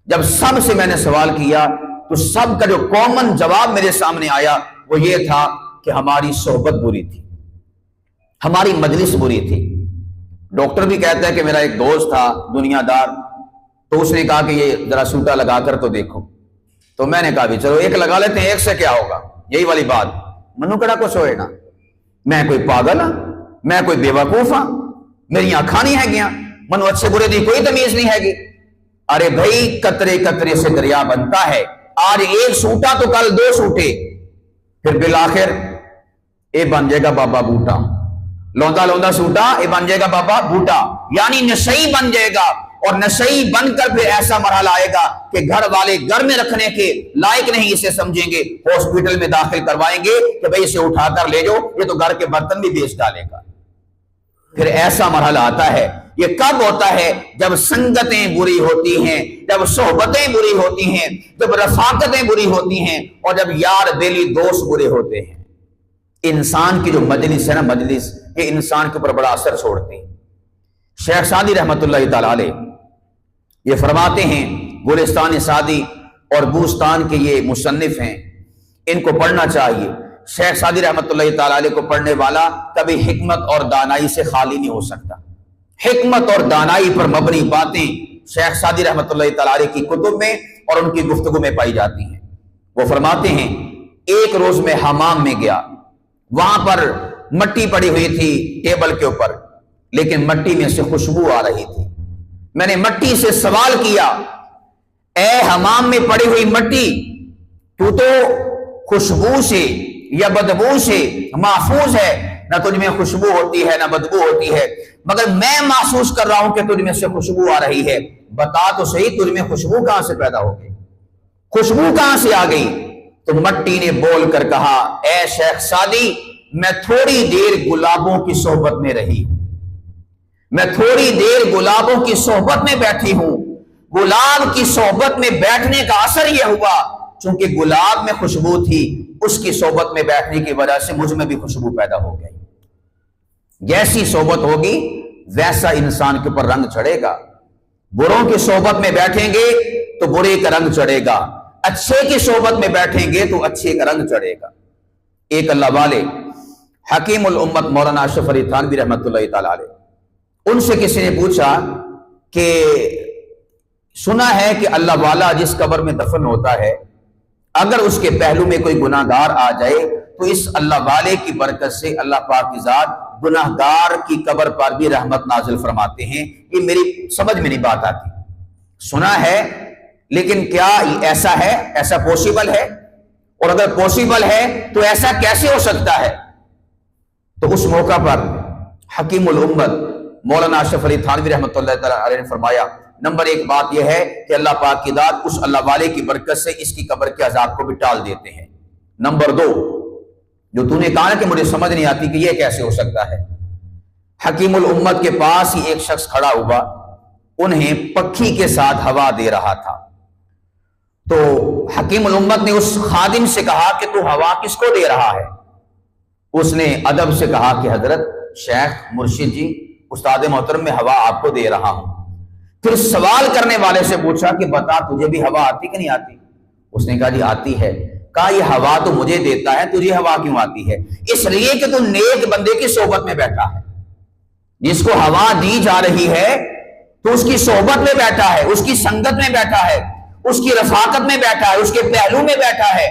جب سب سے میں نے سوال کیا تو سب کا جو کامن جواب میرے سامنے آیا وہ یہ تھا کہ ہماری صحبت بری تھی، ہماری مجلس بری تھی. ڈاکٹر بھی کہتا ہے کہ میرا ایک دوست تھا دنیا دار، تو اس نے کہا کہ یہ ذرا سوٹا لگا کر تو دیکھو. تو میں نے کہا بھی چلو ایک لگا لیتے ہیں، ایک سے کیا ہوگا، یہی والی بات. منو کڑا کچھ ہوئے نا، میں کوئی پاگل ہاں، میں کوئی بے وقوف ہاں، میری آنکھاں نہیں ہے گیا، منو اچھے برے دی کوئی تمیز نہیں ہے گی. ارے بھائی قطرے قطرے سے دریا بنتا ہے، آج ایک سوٹا تو کل 2 سوٹے، پھر بالآخر اے بن جائے گا بابا بوٹا، لوندا لوندا سوٹا اے بن جائے گا بابا بوٹا، یعنی نشئی بن جائے گا. اور نشئی بن کر پھر ایسا مرحلہ آئے گا کہ گھر والے گھر میں رکھنے کے لائق نہیں اسے سمجھیں گے، ہاسپٹل میں داخل کروائیں گے کہ بھئی اسے اٹھا کر لے جاؤ، یہ تو گھر کے برتن بھی بیچ ڈالے گا. پھر ایسا مرحلہ آتا ہے. یہ کب ہوتا ہے؟ جب سنگتیں بری ہوتی ہیں، جب صحبتیں بری ہوتی ہیں، جب رفاقتیں بری ہوتی ہیں، اور جب یار دلی دوست برے ہوتے ہیں. انسان کی جو مجلس ہے نا، مجلس یہ انسان کے اوپر بڑا اثر چھوڑتی ہے. شیخ سعدی رحمت اللہ تعالی علیہ یہ فرماتے ہیں، گلستان سعدی اور بوستان کے یہ مصنف ہیں، ان کو پڑھنا چاہیے. شیخ سعدی رحمت اللہ تعالی علیہ کو پڑھنے والا کبھی حکمت اور دانائی سے خالی نہیں ہو سکتا. حکمت اور دانائی پر مبنی باتیں شیخ سعدی رحمت اللہ تعالی علیہ کی کتب میں اور ان کی گفتگو میں پائی جاتی ہیں. وہ فرماتے ہیں ایک روز میں حمام میں گیا، وہاں پر مٹی پڑی ہوئی تھی ٹیبل کے اوپر، لیکن مٹی میں سے خوشبو آ رہی تھی. میں نے مٹی سے سوال کیا، اے حمام میں پڑی ہوئی مٹی، تو خوشبو سے یا بدبو سے محفوظ ہے، نہ تجھ میں خوشبو ہوتی ہے نہ بدبو ہوتی ہے، مگر میں محسوس کر رہا ہوں کہ تجھ میں سے خوشبو آ رہی ہے. بتا تو صحیح تجھ میں خوشبو کہاں سے پیدا ہو گئی، خوشبو کہاں سے آ گئی؟ تو مٹی نے بول کر کہا، اے شیخ سعدی، میں تھوڑی دیر گلابوں کی صحبت میں رہی، میں تھوڑی دیر گلابوں کی صحبت میں بیٹھی ہوں. گلاب کی صحبت میں بیٹھنے کا اثر یہ ہوا چونکہ گلاب میں خوشبو تھی، اس کی صحبت میں بیٹھنے کی وجہ سے مجھ میں بھی خوشبو پیدا ہو گئی. جیسی صحبت ہوگی ویسا انسان کے اوپر رنگ چڑھے گا. بروں کی صحبت میں بیٹھیں گے تو برے کا رنگ چڑھے گا، اچھے کی صحبت میں بیٹھیں گے تو اچھے کا رنگ چڑھے گا۔ ایک اللہ والے حکیم الامت مولانا اشرف علی تھانوی رحمۃ اللہ تعالی علیہ، ان سے کسی نے پوچھا کہ سنا ہے کہ اللہ والا جس قبر میں دفن ہوتا ہے اگر اس کے پہلو میں کوئی گناہ گار آ جائے تو اس اللہ والے کی برکت سے اللہ پاک کی ذات گناہ گار کی قبر پر بھی رحمت نازل فرماتے ہیں۔ یہ میری سمجھ میں نہیں بات آتی، سنا ہے لیکن کیا ایسا ہے؟ ایسا پوسیبل ہے؟ اور اگر پوسیبل ہے تو ایسا کیسے ہو سکتا ہے؟ تو اس موقع پر حکیم الامت مولانا اشرف علی تھانوی رحمۃ اللہ تعالی علیہ نے فرمایا، نمبر ایک بات یہ ہے کہ اللہ پاک کی ذات اس اللہ والے کی برکت سے اس کی قبر کے عذاب کو بھی ٹال دیتے ہیں۔ نمبر دو، جو تو نے کہا کہ مجھے سمجھ نہیں آتی کہ یہ کیسے ہو سکتا ہے، حکیم الامت کے پاس ہی ایک شخص کھڑا ہوا، انہیں پکھی کے ساتھ ہوا دے رہا تھا۔ تو حکیم الامت نے اس خادم سے کہا کہ تو ہوا کس کو دے رہا ہے؟ اس نے ادب سے کہا کہ حضرت شیخ مرشد جی استاد محترم میں ہوا آپ کو دے رہا ہوں۔ پھر سوال کرنے والے سے پوچھا کہ بتا تجھے بھی ہوا آتی کہ نہیں آتی؟ اس نے کہا جی آتی ہے۔ کہا یہ ہوا تو مجھے دیتا ہے، تجھے ہوا کیوں آتی ہے؟ اس لیے کہ تو نیک بندے کی صحبت میں بیٹھا ہے، جس کو ہوا دی جا رہی ہے تو اس کی صحبت میں بیٹھا ہے، اس کی سنگت میں بیٹھا ہے، اس کی رفاقت میں بیٹھا ہے، اس کے پہلو میں بیٹھا ہے۔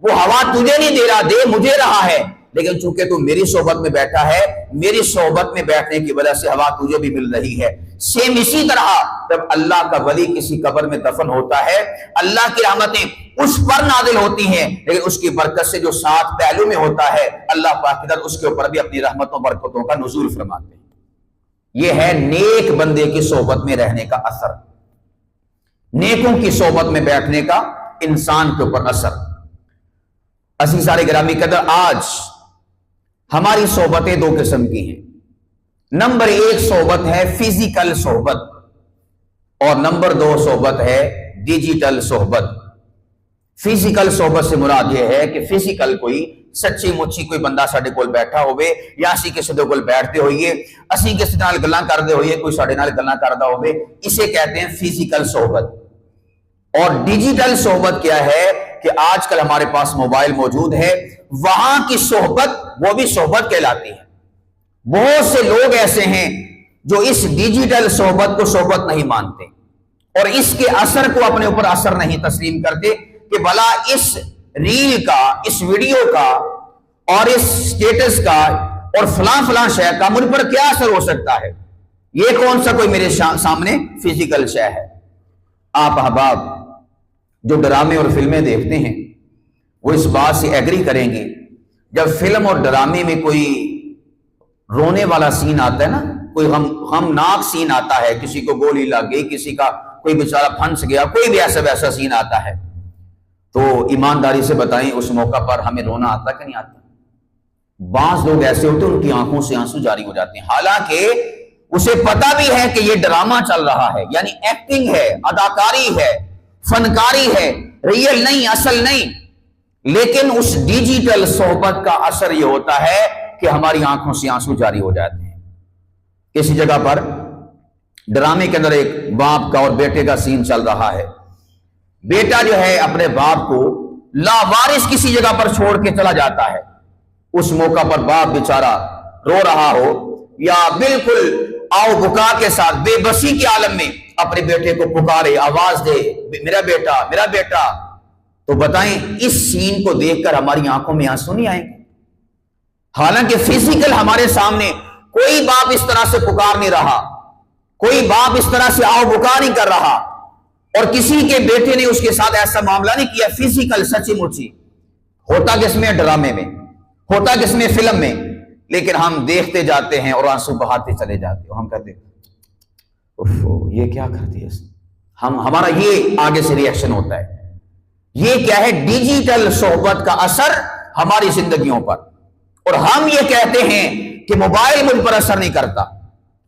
وہ ہوا تجھے نہیں دے رہا، دے مجھے رہا ہے، لیکن چونکہ تو میری صحبت میں بیٹھا ہے، میری صحبت میں بیٹھنے کی وجہ سے ہوا تجھے بھی مل رہی ہے۔ سیم اسی طرح جب اللہ کا ولی کسی قبر میں دفن ہوتا ہے، اللہ کی رحمتیں اس پر نازل ہوتی ہیں، لیکن اس کی برکت سے جو ساتھ پہلو میں ہوتا ہے اللہ پاک کی طرف اس کے اوپر بھی اپنی رحمتوں برکتوں کا نزول فرماتے ہیں۔ یہ ہے نیک بندے کی صحبت میں رہنے کا اثر، نیکوں کی صحبت میں بیٹھنے کا انسان کے اوپر اثر۔ اسی سارے گرامی قدر، آج ہماری صحبتیں دو قسم کی ہیں۔ نمبر ایک صحبت ہے فزیکل صحبت، اور نمبر دو صحبت ہے ڈیجیٹل صحبت۔ فزیکل صحبت سے مراد یہ ہے کہ فزیکل کوئی سچی مچی کوئی بندہ ساڈے کول بیٹھا ہوئے، یا اسی کسی دے کول بیٹھتے ہوئیے، اسی کسی نال گلاں کردے ہوئیے، کوئی ساڈے نال گلاں کردا ہوئے، اسے کہتے ہیں فزیکل صحبت۔ اور ڈیجیٹل صحبت کیا ہے کہ آج کل ہمارے پاس موبائل موجود ہے، وہاں کی صحبت وہ بھی صحبت کہلاتی ہے۔ بہت سے لوگ ایسے ہیں جو اس ڈیجیٹل صحبت کو صحبت نہیں مانتے اور اس کے اثر کو اپنے اوپر اثر نہیں تسلیم کرتے کہ بھلا اس ریل کا، اس ویڈیو کا اور اس سٹیٹس کا اور فلاں فلاں شے کا مجھ پر کیا اثر ہو سکتا ہے، یہ کون سا کوئی میرے سامنے فزیکل شے ہے۔ آپ احباب جو ڈرامے اور فلمیں دیکھتے ہیں وہ اس بات سے ایگری کریں گے، جب فلم اور ڈرامے میں کوئی رونے والا سین آتا ہے نا، کوئی غمناک سین آتا ہے، کسی کو گولی لگ گئی، کسی کا کوئی بیچارہ پھنس گیا، کوئی بھی ایسا ویسا سین آتا ہے، تو ایمانداری سے بتائیں اس موقع پر ہمیں رونا آتا کہ نہیں آتا؟ بعض لوگ ایسے ہوتے ہیں ان کی آنکھوں سے آنسو جاری ہو جاتے ہیں، حالانکہ اسے پتا بھی ہے کہ یہ ڈرامہ چل رہا ہے، یعنی ایکٹنگ ہے، اداکاری ہے، فنکاری ہے، ریئل نہیں، اصل نہیں، لیکن اس ڈیجیٹل صحبت کا اثر یہ ہوتا ہے کہ ہماری آنکھوں سے آنسو جاری ہو جاتے ہیں۔ کسی جگہ پر ڈرامے کے اندر ایک باپ کا اور بیٹے کا سین چل رہا ہے، بیٹا جو ہے اپنے باپ کو لاوارث کسی جگہ پر چھوڑ کے چلا جاتا ہے، اس موقع پر باپ بیچارہ رو رہا ہو یا بالکل آؤ بکا کے ساتھ بے بسی کے عالم میں اپنے بیٹے کو پکارے، آواز دے، میرا بیٹا میرا بیٹا، تو بتائیں اس سین کو دیکھ کر ہماری آنکھوں میں آنسو نہیں آئیں گے؟ حالانکہ فزیکل ہمارے سامنے کوئی باپ اس طرح سے پکار نہیں رہا، کوئی باپ اس طرح سے آؤ بکا نہیں کر رہا، اور کسی کے بیٹے نے اس کے ساتھ ایسا معاملہ نہیں کیا فزیکل سچی مچی۔ ہوتا کس میں؟ ڈرامے میں، ہوتا کس میں؟ فلم میں، لیکن ہم دیکھتے جاتے ہیں اور آنسو بہاتے چلے جاتے ہیں، ہم کہتے ہیں یہ کیا کر دیا، ہمارا یہ آگے سے ری ایکشن ہوتا ہے۔ یہ کیا ہے؟ ڈیجیٹل صحبت کا اثر ہماری زندگیوں پر، اور ہم یہ کہتے ہیں کہ موبائل مجھ پر اثر نہیں کرتا،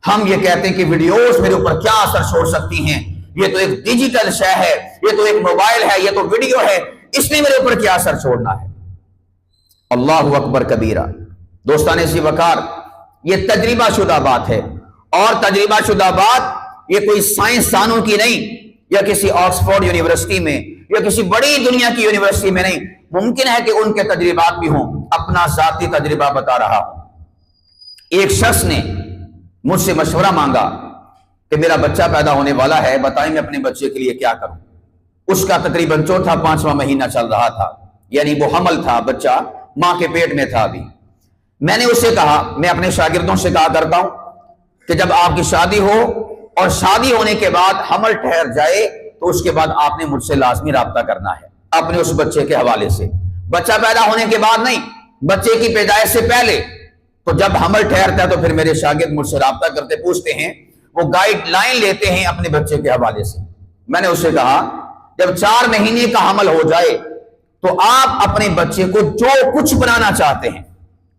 ہم یہ کہتے ہیں کہ ویڈیوز میرے اوپر کیا اثر چھوڑ سکتی ہیں، یہ تو ایک ڈیجیٹل شے ہے، یہ تو ایک موبائل ہے، یہ تو ویڈیو ہے، اس نے میرے اوپر کیا اثر چھوڑنا ہے۔ اللہ اکبر کبیرہ۔ دوستان سی وقار، یہ تجربہ شدہ بات ہے، اور تجربہ شدہ بات یہ کوئی سائنسدانوں کی نہیں، یا کسی آکسفورڈ یونیورسٹی میں یا کسی بڑی دنیا کی یونیورسٹی میں نہیں، ممکن ہے کہ ان کے تجربات بھی ہوں، اپنا ذاتی تجربہ بتا رہا ہوں۔ ایک شخص نے مجھ سے مشورہ مانگا کہ میرا بچہ پیدا ہونے والا ہے، بتائیں میں اپنے بچے کے لیے کیا کروں۔ اس کا تقریباً 4واں-5واں مہینہ چل رہا تھا، یعنی وہ حمل تھا، بچہ ماں کے پیٹ میں تھا ابھی۔ میں نے اسے کہا، میں اپنے شاگردوں سے کہا کرتا ہوں کہ جب آپ کی شادی ہو اور شادی ہونے کے بعد حمل ٹھہر جائے تو اس کے بعد آپ نے مجھ سے لازمی رابطہ کرنا ہے اپنے اس بچے کے حوالے سے، بچہ پیدا ہونے کے بعد نہیں، بچے کی پیدائش سے پہلے۔ تو جب حمل ٹھہرتا ہے تو پھر میرے شاگرد مجھ سے رابطہ کرتے، پوچھتے ہیں، وہ گائیڈ لائن لیتے ہیں اپنے بچے کے حوالے سے۔ میں نے اس سے کہا جب 4 مہینے کا حمل ہو جائے تو آپ اپنے بچے کو جو کچھ بنانا چاہتے ہیں،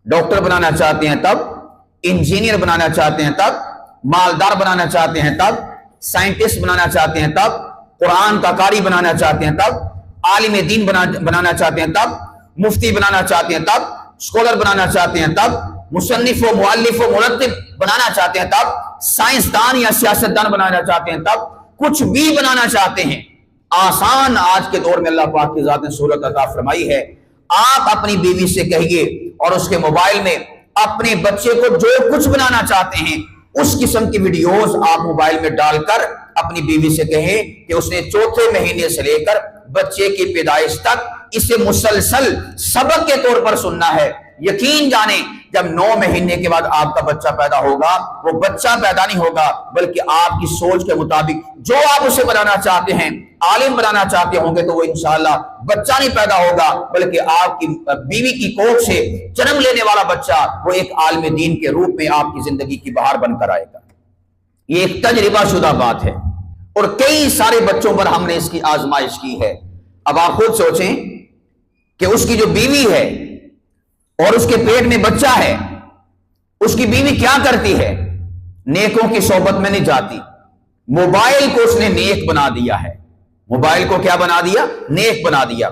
ڈاکٹر بنانا چاہتے ہیں تب، انجینئر بنانا چاہتے ہیں تب، مالدار بنانا چاہتے ہیں تب، سائنٹسٹ بنانا چاہتے ہیں تب، قرآن کا قاری بنانا چاہتے ہیں تب، عالم دین بنانا چاہتے ہیں تب، مفتی بنانا چاہتے ہیں تب، اسکالر بنانا چاہتے ہیں تب، مصنف و مؤلف و مرتب بنانا چاہتے ہیں تب، سائنسدان یا سیاستدان بنانا چاہتے ہیں تب، کچھ بھی بنانا چاہتے ہیں، آسان آج کے دور میں اللہ پاک کی ذات نے سہولت عطا فرمائی ہے۔ آپ اپنی بیوی سے کہیے اور اس کے موبائل میں اپنے بچے کو جو کچھ بنانا چاہتے ہیں اس قسم کی ویڈیوز آپ موبائل میں ڈال کر اپنی بیوی سے کہیں کہ اس نے 4تھے مہینے سے لے کر بچے کی پیدائش تک اسے مسلسل سبق کے طور پر سننا ہے۔ یقین جانیں جب 9 مہینے کے بعد آپ کا بچہ پیدا ہوگا، وہ بچہ پیدا نہیں ہوگا بلکہ آپ کی سوچ کے مطابق جو آپ اسے بنانا چاہتے ہیں، عالم بنانا چاہتے ہوں گے تو وہ انشاءاللہ بچہ نہیں پیدا ہوگا بلکہ آپ کی بیوی کی کوکھ سے جنم لینے والا بچہ وہ ایک عالم دین کے روپ میں آپ کی زندگی کی بہار بن کر آئے گا۔ یہ ایک تجربہ شدہ بات ہے اور کئی سارے بچوں پر ہم نے اس کی آزمائش کی ہے۔ اب آپ خود سوچیں کہ اس کی جو بیوی ہے اور اس کے پیٹ میں بچہ ہے، اس کی بیوی کیا کرتی ہے؟ نیکوں کی صحبت میں نہیں جاتی، موبائل کو اس نے نیک بنا دیا ہے۔ موبائل کو کیا بنا دیا؟ نیک بنا دیا۔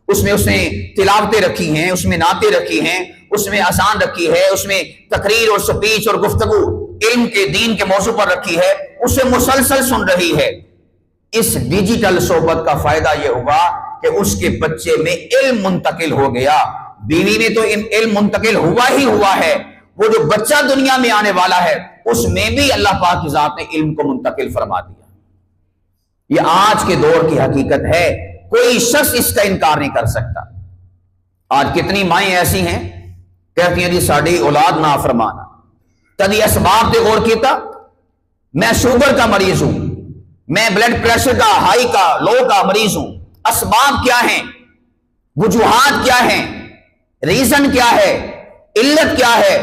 اس نے تلاوتیں رکھی ہیں، اس میں نعتیں رکھی ہیں، اس میں اذان رکھی ہے، اس میں تقریر اور سپیچ اور گفتگو علم کے دین کے موضوع پر رکھی ہے، اسے مسلسل سن رہی ہے۔ اس ڈیجیٹل صحبت کا فائدہ یہ ہوا کہ اس کے بچے میں علم منتقل ہو گیا، بیوی میں تو علم منتقل ہوا ہی ہوا ہے، وہ جو بچہ دنیا میں آنے والا ہے اس میں بھی اللہ پاک کی ذات نے علم کو منتقل فرما دیا۔ یہ آج کے دور کی حقیقت ہے، کوئی شخص اس کا انکار نہیں کر سکتا۔ آج کتنی مائیں ایسی ہیں کہتی ہیں جی ساڑی اولاد نافرمانا، کدی اسباب تے غور کیتا؟ میں شوگر کا مریض ہوں، میں بلڈ پریشر کا ہائی کا لو کا مریض ہوں، اسباب کیا ہیں، وجوہات کیا ہیں، ریزن کیا ہے، علت کیا ہے؟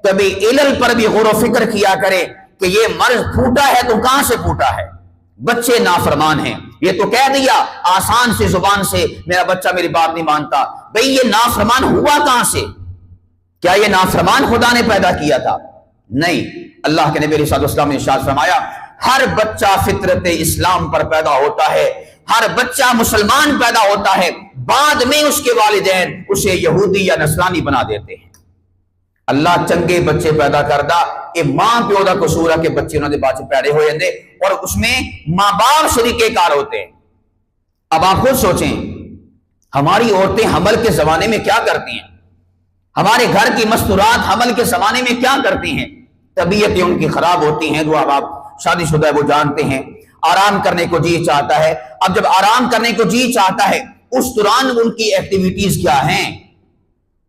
کبھی علل پر بھی غور و فکر کیا کرے کہ یہ مرض پھوٹا ہے تو کہاں سے پھوٹا ہے؟ بچے نافرمان ہیں، یہ تو کہہ دیا آسان سے زبان سے میرا بچہ میری بات نہیں مانتا، بھئی یہ نافرمان ہوا کہاں سے؟ کیا یہ نافرمان خدا نے پیدا کیا تھا؟ نہیں، اللہ کے نبی علیہ الصلوۃ والسلام نے ارشاد فرمایا ہر بچہ فطرت اسلام پر پیدا ہوتا ہے، ہر بچہ مسلمان پیدا ہوتا ہے، بعد میں اس کے والدین اسے یہودی یا نصرانی بنا دیتے ہیں۔ اللہ چنگے بچے پیدا کردا، یہ ماں پیو دا قصور ہے کہ بچے انہوں نے بعد پیدا ہوئے ہیں اور اس میں ماں باپ شریک کار ہوتے ہیں۔ اب آپ خود سوچیں ہماری عورتیں حمل کے زمانے میں کیا کرتی ہیں، ہمارے گھر کی مستورات حمل کے زمانے میں کیا کرتی ہیں؟ طبیعتیں ان کی خراب ہوتی ہیں، جو اب آپ شادی شدہ ہے وہ جانتے ہیں، آرام کرنے کو جی چاہتا ہے۔ اب جب آرام کرنے کو جی چاہتا ہے اس دوران ان کی ایکٹیویٹیز کیا ہیں،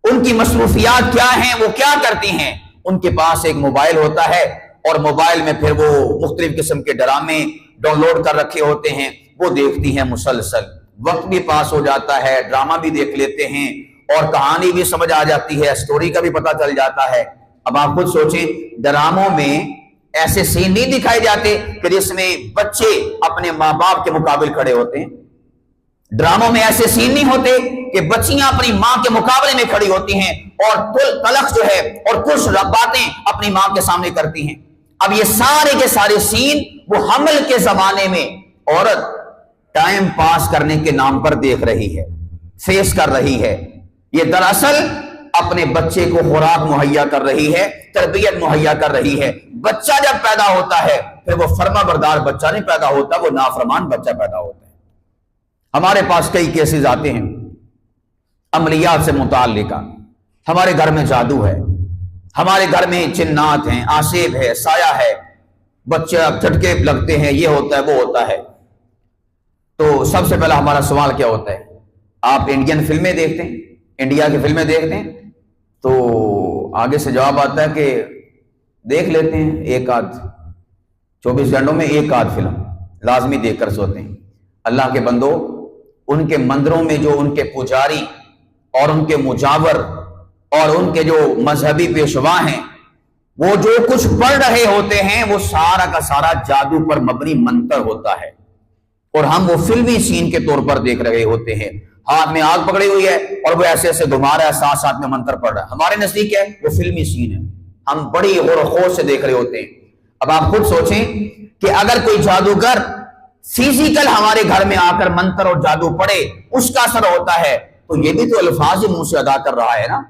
ان کی مصروفیات کیا ہیں، وہ کیا کرتی ہیں؟ ان کے پاس ایک موبائل ہوتا ہے اور موبائل میں پھر وہ مختلف قسم کے ڈرامے ڈاؤن لوڈ کر رکھے ہوتے ہیں، وہ دیکھتی ہیں مسلسل، وقت بھی پاس ہو جاتا ہے، ڈرامہ بھی دیکھ لیتے ہیں اور کہانی بھی سمجھ آ جاتی ہے، سٹوری کا بھی پتہ چل جاتا ہے۔ اب آپ خود سوچیں ڈراموں میں ایسے سین نہیں دکھائے جاتے کہ جس میں بچے اپنے ماں باپ کے مقابل کھڑے ہوتے ہیں، ڈراموں میں ایسے سین نہیں ہوتے کہ بچیاں اپنی ماں کے مقابلے میں کھڑی ہوتی ہیں اور تلخ جو ہے اور کچھ باتیں اپنی ماں کے سامنے کرتی ہیں۔ اب یہ سارے کے سارے سین وہ حمل کے زمانے میں عورت ٹائم پاس کرنے کے نام پر دیکھ رہی ہے، فیس کر رہی ہے۔ یہ دراصل اپنے بچے کو خوراک مہیا کر رہی ہے، تربیت مہیا کر رہی ہے۔ بچہ جب پیدا ہوتا ہے پھر وہ فرما بردار بچہ نہیں پیدا ہوتا، وہ نافرمان بچہ پیدا ہوتا ہے۔ ہمارے پاس کئی کیسز آتے ہیں عملیات سے متعلقہ، ہمارے گھر میں جادو ہے، ہمارے گھر میں جنات ہیں، آسیب ہے، سایہ ہے، بچے جھٹکے لگتے ہیں، یہ ہوتا ہے وہ ہوتا ہے۔ تو سب سے پہلا ہمارا سوال کیا ہوتا ہے؟ آپ انڈین فلمیں دیکھتے ہیں، انڈیا کی فلمیں دیکھتے ہیں، تو آگے سے جواب آتا ہے کہ دیکھ لیتے ہیں ایک آدھ، 24 گھنٹوں میں ایک آدھ فلم لازمی دیکھ کر سوتے ہیں۔ اللہ کے بندو، ان کے مندروں میں جو ان کے پجاری اور ان کے مجاور اور ان کے جو مذہبی پیشوا ہیں، وہ جو کچھ پڑھ رہے ہوتے ہیں وہ سارا کا سارا جادو پر مبنی منتر ہوتا ہے، اور ہم وہ فلمی سین کے طور پر دیکھ رہے ہوتے ہیں۔ ہاتھ میں آگ پکڑی ہوئی ہے اور وہ ایسے ایسے گھما رہا ہے، ساتھ ساتھ میں منتر پڑھ رہا ہے۔ ہمارے نزدیک ہے وہ فلمی سین ہے، ہم بڑی غور و خوض سے دیکھ رہے ہوتے ہیں۔ اب آپ خود سوچیں کہ اگر کوئی جادوگر فزیکل ہمارے گھر میں آ کر منتر اور جادو پڑھے، اس کا اثر ہوتا ہے، تو یہ بھی تو الفاظ ہی منہ سے ادا کر رہا ہے نا،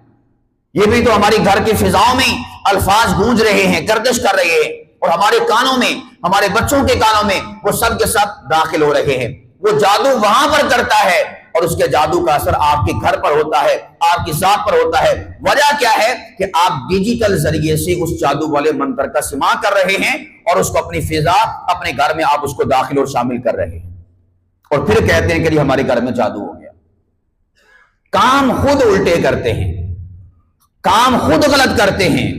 یہ بھی تو ہماری گھر کی فضاؤں میں الفاظ گونج رہے ہیں، گردش کر رہے ہیں، اور ہمارے کانوں میں، ہمارے بچوں کے کانوں میں وہ سب کے سب داخل ہو رہے ہیں۔ وہ جادو وہاں پر کرتا ہے اور اس کے جادو کا اثر آپ کے گھر پر ہوتا ہے، آپ کی ذات پر ہوتا ہے۔ وجہ کیا ہے کہ آپ ڈیجیٹل ذریعے سے اس جادو والے منتر کا سماع کر رہے ہیں اور اس کو اپنی فضا، اپنے گھر میں آپ اس کو داخل اور شامل کر رہے ہیں، اور پھر کہتے ہیں کہ جی ہمارے گھر میں جادو ہو گیا۔ کام خود الٹے کرتے ہیں، کام خود غلط کرتے ہیں،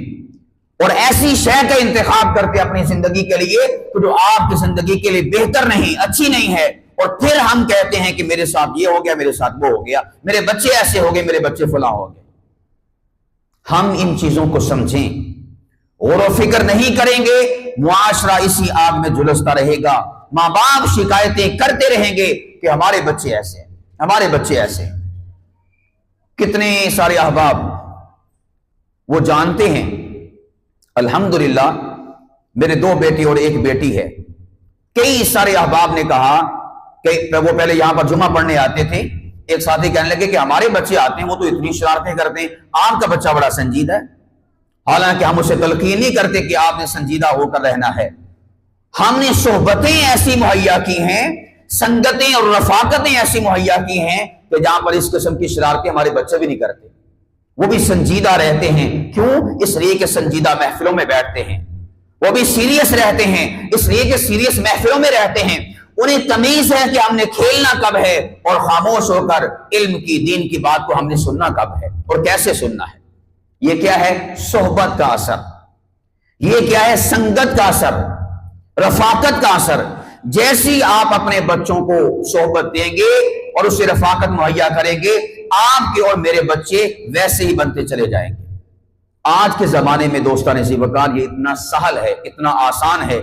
اور ایسی شے کا انتخاب کرتے اپنی زندگی کے لیے جو آپ کی زندگی کے لیے بہتر نہیں، اچھی نہیں ہے، اور پھر ہم کہتے ہیں کہ میرے ساتھ یہ ہو گیا، میرے ساتھ وہ ہو گیا، میرے بچے ایسے ہو گئے، میرے بچے فلاں ہو گئے۔ ہم ان چیزوں کو سمجھیں، غور و فکر نہیں کریں گے، معاشرہ اسی آگ میں جھلستا رہے گا، ماں باپ شکایتیں کرتے رہیں گے کہ ہمارے بچے ایسے ہیں، ہمارے بچے ایسے ہیں۔ کتنے سارے احباب وہ جانتے ہیں، الحمدللہ میرے 2 بیٹی اور 1 بیٹی ہے، کئی سارے احباب نے کہا کہ وہ پہلے یہاں پر جمعہ پڑھنے آتے تھے، ایک ساتھی کہنے لگے کہ ہمارے بچے آتے ہیں وہ تو اتنی شرارتیں کرتے ہیں، آپ کا بچہ بڑا سنجیدہ ہے۔ حالانکہ ہم اسے تلقین نہیں کرتے کہ آپ نے سنجیدہ ہو کر رہنا ہے، ہم نے صحبتیں ایسی مہیا کی ہیں، سنگتیں اور رفاقتیں ایسی مہیا کی ہیں کہ جہاں پر اس قسم کی شرارتیں ہمارے بچے بھی نہیں کرتے، وہ بھی سنجیدہ رہتے ہیں۔ کیوں؟ اس لیے کہ سنجیدہ محفلوں میں بیٹھتے ہیں، وہ بھی سیریس رہتے ہیں، اس لیے کہ سیریس محفلوں میں رہتے ہیں، انہیں تمیز ہے کہ ہم نے کھیلنا کب ہے اور خاموش ہو کر علم کی، دین کی بات کو ہم نے سننا کب ہے اور کیسے سننا ہے۔ یہ کیا ہے؟ صحبت کا اثر، یہ کیا ہے؟ سنگت کا اثر، رفاقت کا اثر۔ جیسی آپ اپنے بچوں کو صحبت دیں گے اور اسے رفاقت مہیا کریں گے، آپ کے اور میرے بچے ویسے ہی بنتے چلے جائیں گے۔ آج کے زمانے میں دوستان ذی وقار یہ اتنا سہل ہے، اتنا آسان ہے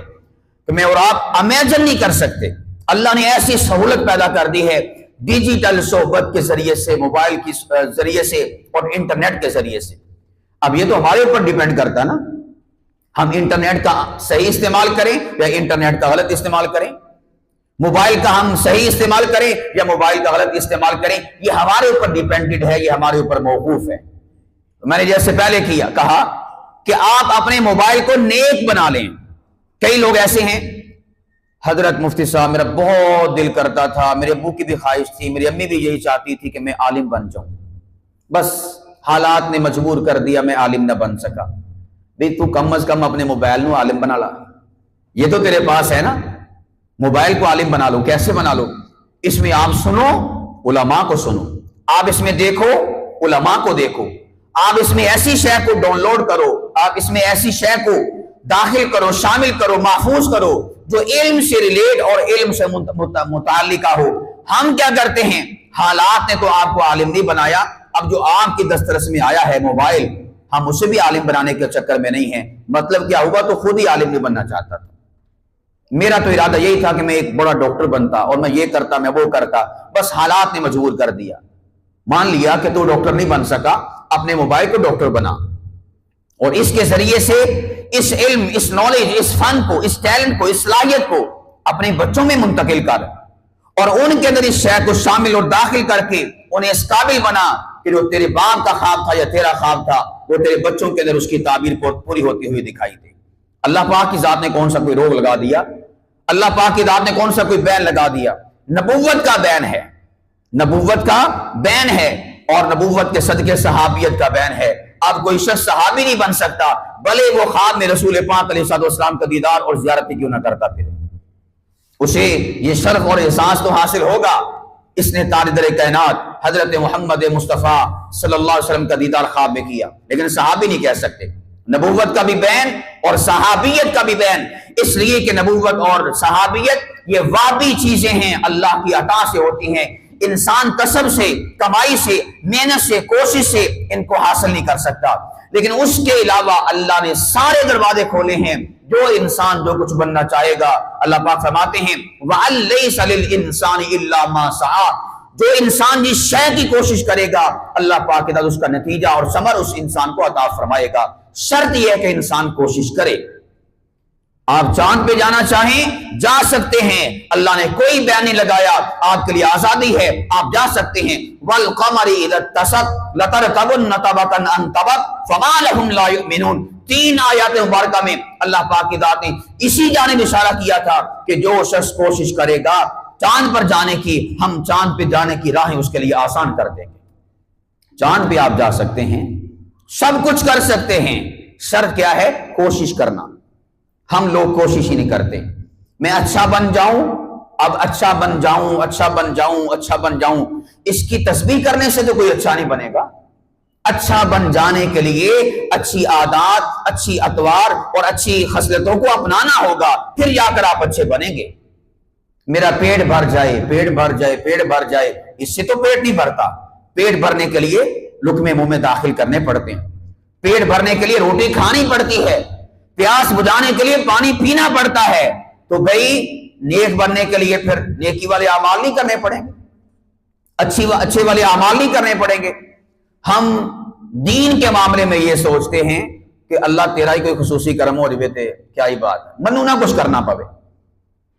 کہ میں اور آپ امیجن نہیں کر سکتے۔ اللہ نے ایسی سہولت پیدا کر دی ہے ڈیجیٹل صحبت کے ذریعے سے، موبائل کے ذریعے سے اور انٹرنیٹ کے ذریعے سے۔ اب یہ تو ہمارے اوپر ڈیپینڈ کرتا ہے نا، ہم انٹرنیٹ کا صحیح استعمال کریں یا انٹرنیٹ کا غلط استعمال کریں، موبائل کا ہم صحیح استعمال کریں یا موبائل کا غلط استعمال کریں، یہ ہمارے اوپر ڈیپینڈنٹ ہے، یہ ہمارے اوپر موقوف ہے۔ میں نے جیسے پہلے کہا کہ آپ اپنے موبائل کو نیک بنا لیں۔ کئی لوگ ایسے ہیں، حضرت مفتی صاحب میرا بہت دل کرتا تھا، میرے ابو کی بھی خواہش تھی، میری امی بھی یہی چاہتی تھی کہ میں عالم بن جاؤں، بس حالات نے مجبور کر دیا، میں عالم نہ بن سکا۔ بھئی تو کم از کم اپنے موبائل نو عالم بنا لا، یہ تو تیرے پاس ہے نا، موبائل کو عالم بنا لو۔ کیسے بنا لو؟ اس میں آپ سنو، علماء کو سنو، آپ اس میں دیکھو، علماء کو دیکھو، آپ اس میں ایسی شے کو ڈاؤن لوڈ کرو، آپ اس میں ایسی شے کو داخل کرو، شامل کرو، محفوظ کرو جو علم سے ریلیٹ اور علم سے متعلقہ ہو۔ ہم کیا کرتے ہیں؟ حالات نے تو آپ کو عالم نہیں بنایا، اب جو آپ کی دسترس میں آیا ہے موبائل، ہم اسے بھی عالم بنانے کے چکر میں نہیں ہیں۔ مطلب کیا ہوا؟ تو خود ہی عالم نہیں بننا چاہتا تھا۔ میرا تو ارادہ یہی تھا کہ میں ایک بڑا ڈاکٹر بنتا اور میں یہ کرتا، میں وہ کرتا، بس حالات نے مجبور کر دیا۔ مان لیا کہ تو ڈاکٹر نہیں بن سکا، اپنے موبائل کو ڈاکٹر بنا، اور اس کے ذریعے سے اس علم، اس نالج، اس فن کو، اس ٹیلنٹ کو، اس صلاحیت کو اپنے بچوں میں منتقل کر، اور ان کے اندر اس شے کو شامل اور داخل کر کے انہیں اس قابل بنا کہ جو تیرے باپ کا خواب تھا یا تیرا خواب تھا وہ تیرے بچوں کے اندر اس کی تعبیر پوری ہوتی ہوئی دکھائی دے۔ اللہ پاک کی ذات نے کون سا کوئی روگ لگا دیا؟ اللہ پاک کی ذات نے کون سا کوئی بین لگا دیا؟ نبوت کا بین ہے، نبوت کا بین ہے اور نبوت کے صدقے صحابیت کا بین ہے. اب کوئی شخص صحابی نہیں بن سکتا بھلے وہ خواب میں رسول پاک علیہ الصلوۃ والسلام کا دیدار اور زیارت کیوں نہ کرتا پھر. اسے یہ شرف اور احساس تو حاصل ہوگا اس نے تاجدار کائنات حضرت محمد مصطفیٰ صلی اللہ علیہ وسلم کا دیدار خواب میں کیا، لیکن صحابی نہیں کہہ سکتے. نبوت کا بھی بین اور صحابیت کا بھی بین، اس لیے کہ نبوت اور صحابیت یہ وابی چیزیں ہیں، اللہ کی عطا سے ہوتی ہیں. انسان کسب سے، کمائی سے، محنت سے، کوشش سے ان کو حاصل نہیں کر سکتا. لیکن اس کے علاوہ اللہ نے سارے دروازے کھولے ہیں. جو انسان جو کچھ بننا چاہے گا، اللہ پاک فرماتے ہیں وَأَن لَيْسَ لِلْإِنسَانِ إِلَّا مَا سَعَىٰ، جو انسان جس شے کی کوشش کرے گا اللہ پاک کے اس کا نتیجہ اور ثمر اس انسان کو عطا فرمائے گا. شرط یہ ہے کہ انسان کوشش کرے. آپ چاند پہ جانا چاہیں جا سکتے ہیں، اللہ نے کوئی بیان نہیں لگایا، آپ کے لیے آزادی ہے، آپ جا سکتے ہیں. وَالْقَمَرِ إِذَا اتَّسَقَ لَتَرْكَبُنَّ طَبَقًا عَن طَبَقٍ فَمَا لَهُمْ لَا يُؤْمِنُونَ. 3 آیات مبارکہ میں اللہ پاک کی ذات نے اسی جانب اشارہ کیا تھا کہ جو شخص کوشش کرے گا چاند پر جانے کی، ہم چاند پہ جانے کی راہیں اس کے لیے آسان کر دیں گے. چاند پہ آپ جا سکتے ہیں، سب کچھ کر سکتے ہیں، شرط کیا ہے؟ کوشش کرنا. ہم لوگ کوشش ہی نہیں کرتے. میں اچھا بن جاؤں، اب اچھا بن جاؤں، اچھا بن جاؤں، اچھا بن جاؤں. اس کی تسبیح کرنے سے تو کوئی اچھا نہیں بنے گا. اچھا بن جانے کے لیے اچھی عادات، اچھی اطوار اور اچھی خصلتوں کو اپنانا ہوگا، پھر جا کر آپ اچھے بنیں گے. میرا پیٹ بھر جائے، پیٹ بھر جائے، پیٹ بھر جائے، اس سے تو پیٹ نہیں بھرتا. پیٹ بھرنے کے لیے لقمے منہ میں داخل کرنے پڑتے ہیں، پیٹ بھرنے کے لیے روٹی کھانی پڑتی ہے، پیاس بجھانے کے لیے پانی پینا پڑتا ہے. تو بھائی نیک بننے کے لیے پھر نیکی والے اعمال نہیں کرنے پڑیں گے، اچھے والے اعمال نہیں کرنے پڑیں گے. ہم دین کے معاملے میں یہ سوچتے ہیں کہ اللہ تیرا ہی کوئی خصوصی کرم ہو رہے تھے، کیا ہی بات ہے، منو نہ کچھ کرنا پوے،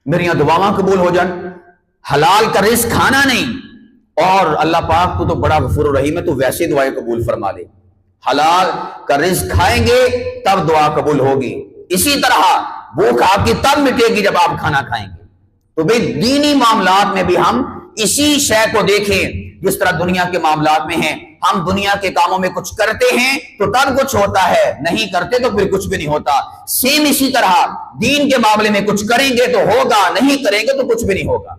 میری دعاواں قبول ہو جان. حلال کا رزق کھانا نہیں، اور اللہ پاک تو بڑا غفور الرحیم ہے، تو ویسے دعائیں قبول فرما لے. حلال کا رزق کھائیں گے تب دعا قبول ہوگی. اسی طرح بھوک آپ کی تب مٹے گی جب آپ کھانا کھائیں گے. تو بھئی دینی معاملات میں بھی ہم اسی شے کو دیکھیں جس طرح دنیا کے معاملات میں ہیں. ہم دنیا کے کاموں میں کچھ کرتے ہیں تو تب کچھ ہوتا ہے، نہیں کرتے تو پھر کچھ بھی نہیں ہوتا. سیم اسی طرح دین کے معاملے میں کچھ کریں گے تو ہوگا، نہیں کریں گے تو کچھ بھی نہیں ہوگا.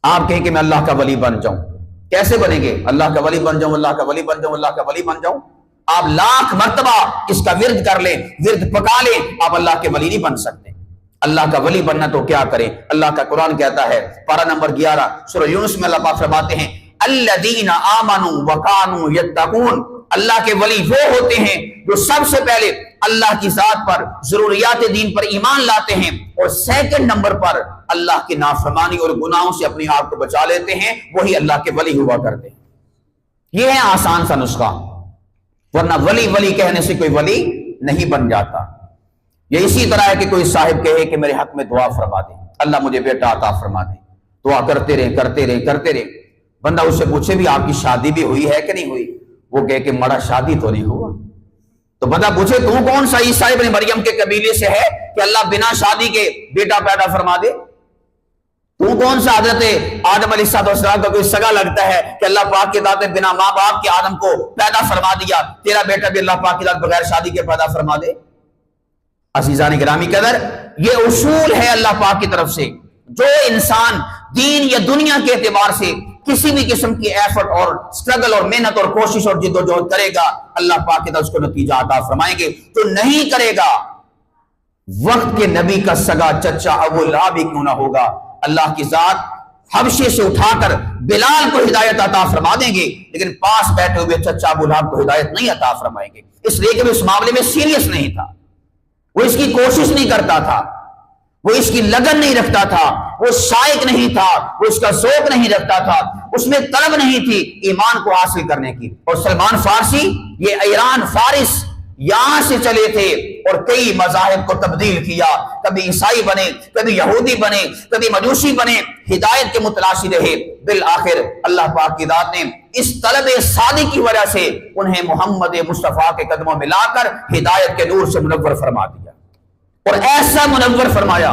آپ کہیں کہ میں اللہ کا ولی بن جاؤں، کیسے بنیں گے؟ اللہ کا ولی بن جاؤں، اللہ کا ولی بن جاؤں، اللہ کا ولی بن جاؤں. آپ لاکھ مرتبہ اس کا ورد کر لیں، ورد پکا لیں، آپ اللہ کے ولی نہیں بن سکتے. اللہ کا ولی بننا تو کیا کریں؟ اللہ کا قرآن کہتا ہے پارہ نمبر 11 سورہ یونس میں اللہ پاک فرماتے ہیں الذین آمنوا وکانوا یتقون. اللہ کے ولی وہ ہوتے ہیں جو سب سے پہلے اللہ کی ذات پر، ضروریات دین پر ایمان لاتے ہیں، اور سیکنڈ نمبر پر اللہ کی نافرمانی اور گناہوں سے اپنے آپ کو بچا لیتے ہیں، وہی اللہ کے ولی ہوا کرتے ہیں. یہ ہے آسان سا نسخہ، ورنہ ولی ولی کہنے سے کوئی ولی نہیں بن جاتا. یہ اسی طرح ہے کہ کوئی صاحب کہے کہ میرے حق میں دعا فرما دے، اللہ مجھے بیٹا عطا فرما دے. دعا کرتے رہے کرتے رہے کرتے رہے. بندہ اس سے پوچھے بھی آپ کی شادی بھی ہوئی ہے کہ نہیں ہوئی؟ وہ کہے کہ مڑا شادی تو نہیں ہوا. تو بندہ پوچھے تو کون سا عیسیٰ ابن مریم کے قبیلے سے ہے کہ اللہ بنا شادی کے بیٹا پیدا فرما دے؟ تو کون سا حضرت آدم علیہ السلام کا کوئی سگا لگتا ہے کہ اللہ پاک کی ذات بنا ماں باپ کے آدم کو پیدا فرما دیا، تیرا بیٹا بھی اللہ پاک کی ذات بغیر شادی کے پیدا فرما دے؟ عزیزان گرامی قدر، یہ اصول ہے اللہ پاک کی طرف سے. جو انسان دین یا دنیا کے اعتبار سے کسی بھی قسم کی ایفرٹ اور سٹرگل اور محنت اور کوشش اور جد و جہد کرے گا، اللہ پاک کی طرف اس کو نتیجہ عطا فرمائیں گے. جو نہیں کرے گا، وقت کے نبی کا سگا چچا ابو لہب کیوں نہ ہوگا، اللہ کی ذات حبشے سے اٹھا کر بلال کو ہدایت عطا فرما دیں گے، لیکن پاس بیٹھے ہوئے چچا ابو لہب کو ہدایت نہیں عطا فرمائیں گے، اس لیے کہ وہ اس معاملے میں سیریس نہیں تھا، وہ اس کی کوشش نہیں کرتا تھا، وہ اس کی لگن نہیں رکھتا تھا، وہ شائق نہیں تھا، وہ اس کا ذوق نہیں رکھتا تھا، اس میں طلب نہیں تھی ایمان کو حاصل کرنے کی. اور سلمان فارسی یہ ایران فارس یہاں سے چلے تھے اور کئی مذاہب کو تبدیل کیا، کبھی عیسائی بنے، کبھی یہودی بنے، کبھی مجوسی بنے، ہدایت کے متلاشی رہے. بالآخر اللہ پاک کی ذات نے اس طلب صادق کی وجہ سے انہیں محمد مصطفیٰ کے قدموں میں لا کر ہدایت کے نور سے منور فرما دیا، اور ایسا منور فرمایا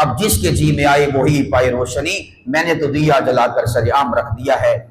اب جس کے جی میں آئے وہی پائے روشنی، میں نے تو دیا جلا کر سر عام رکھ دیا ہے۔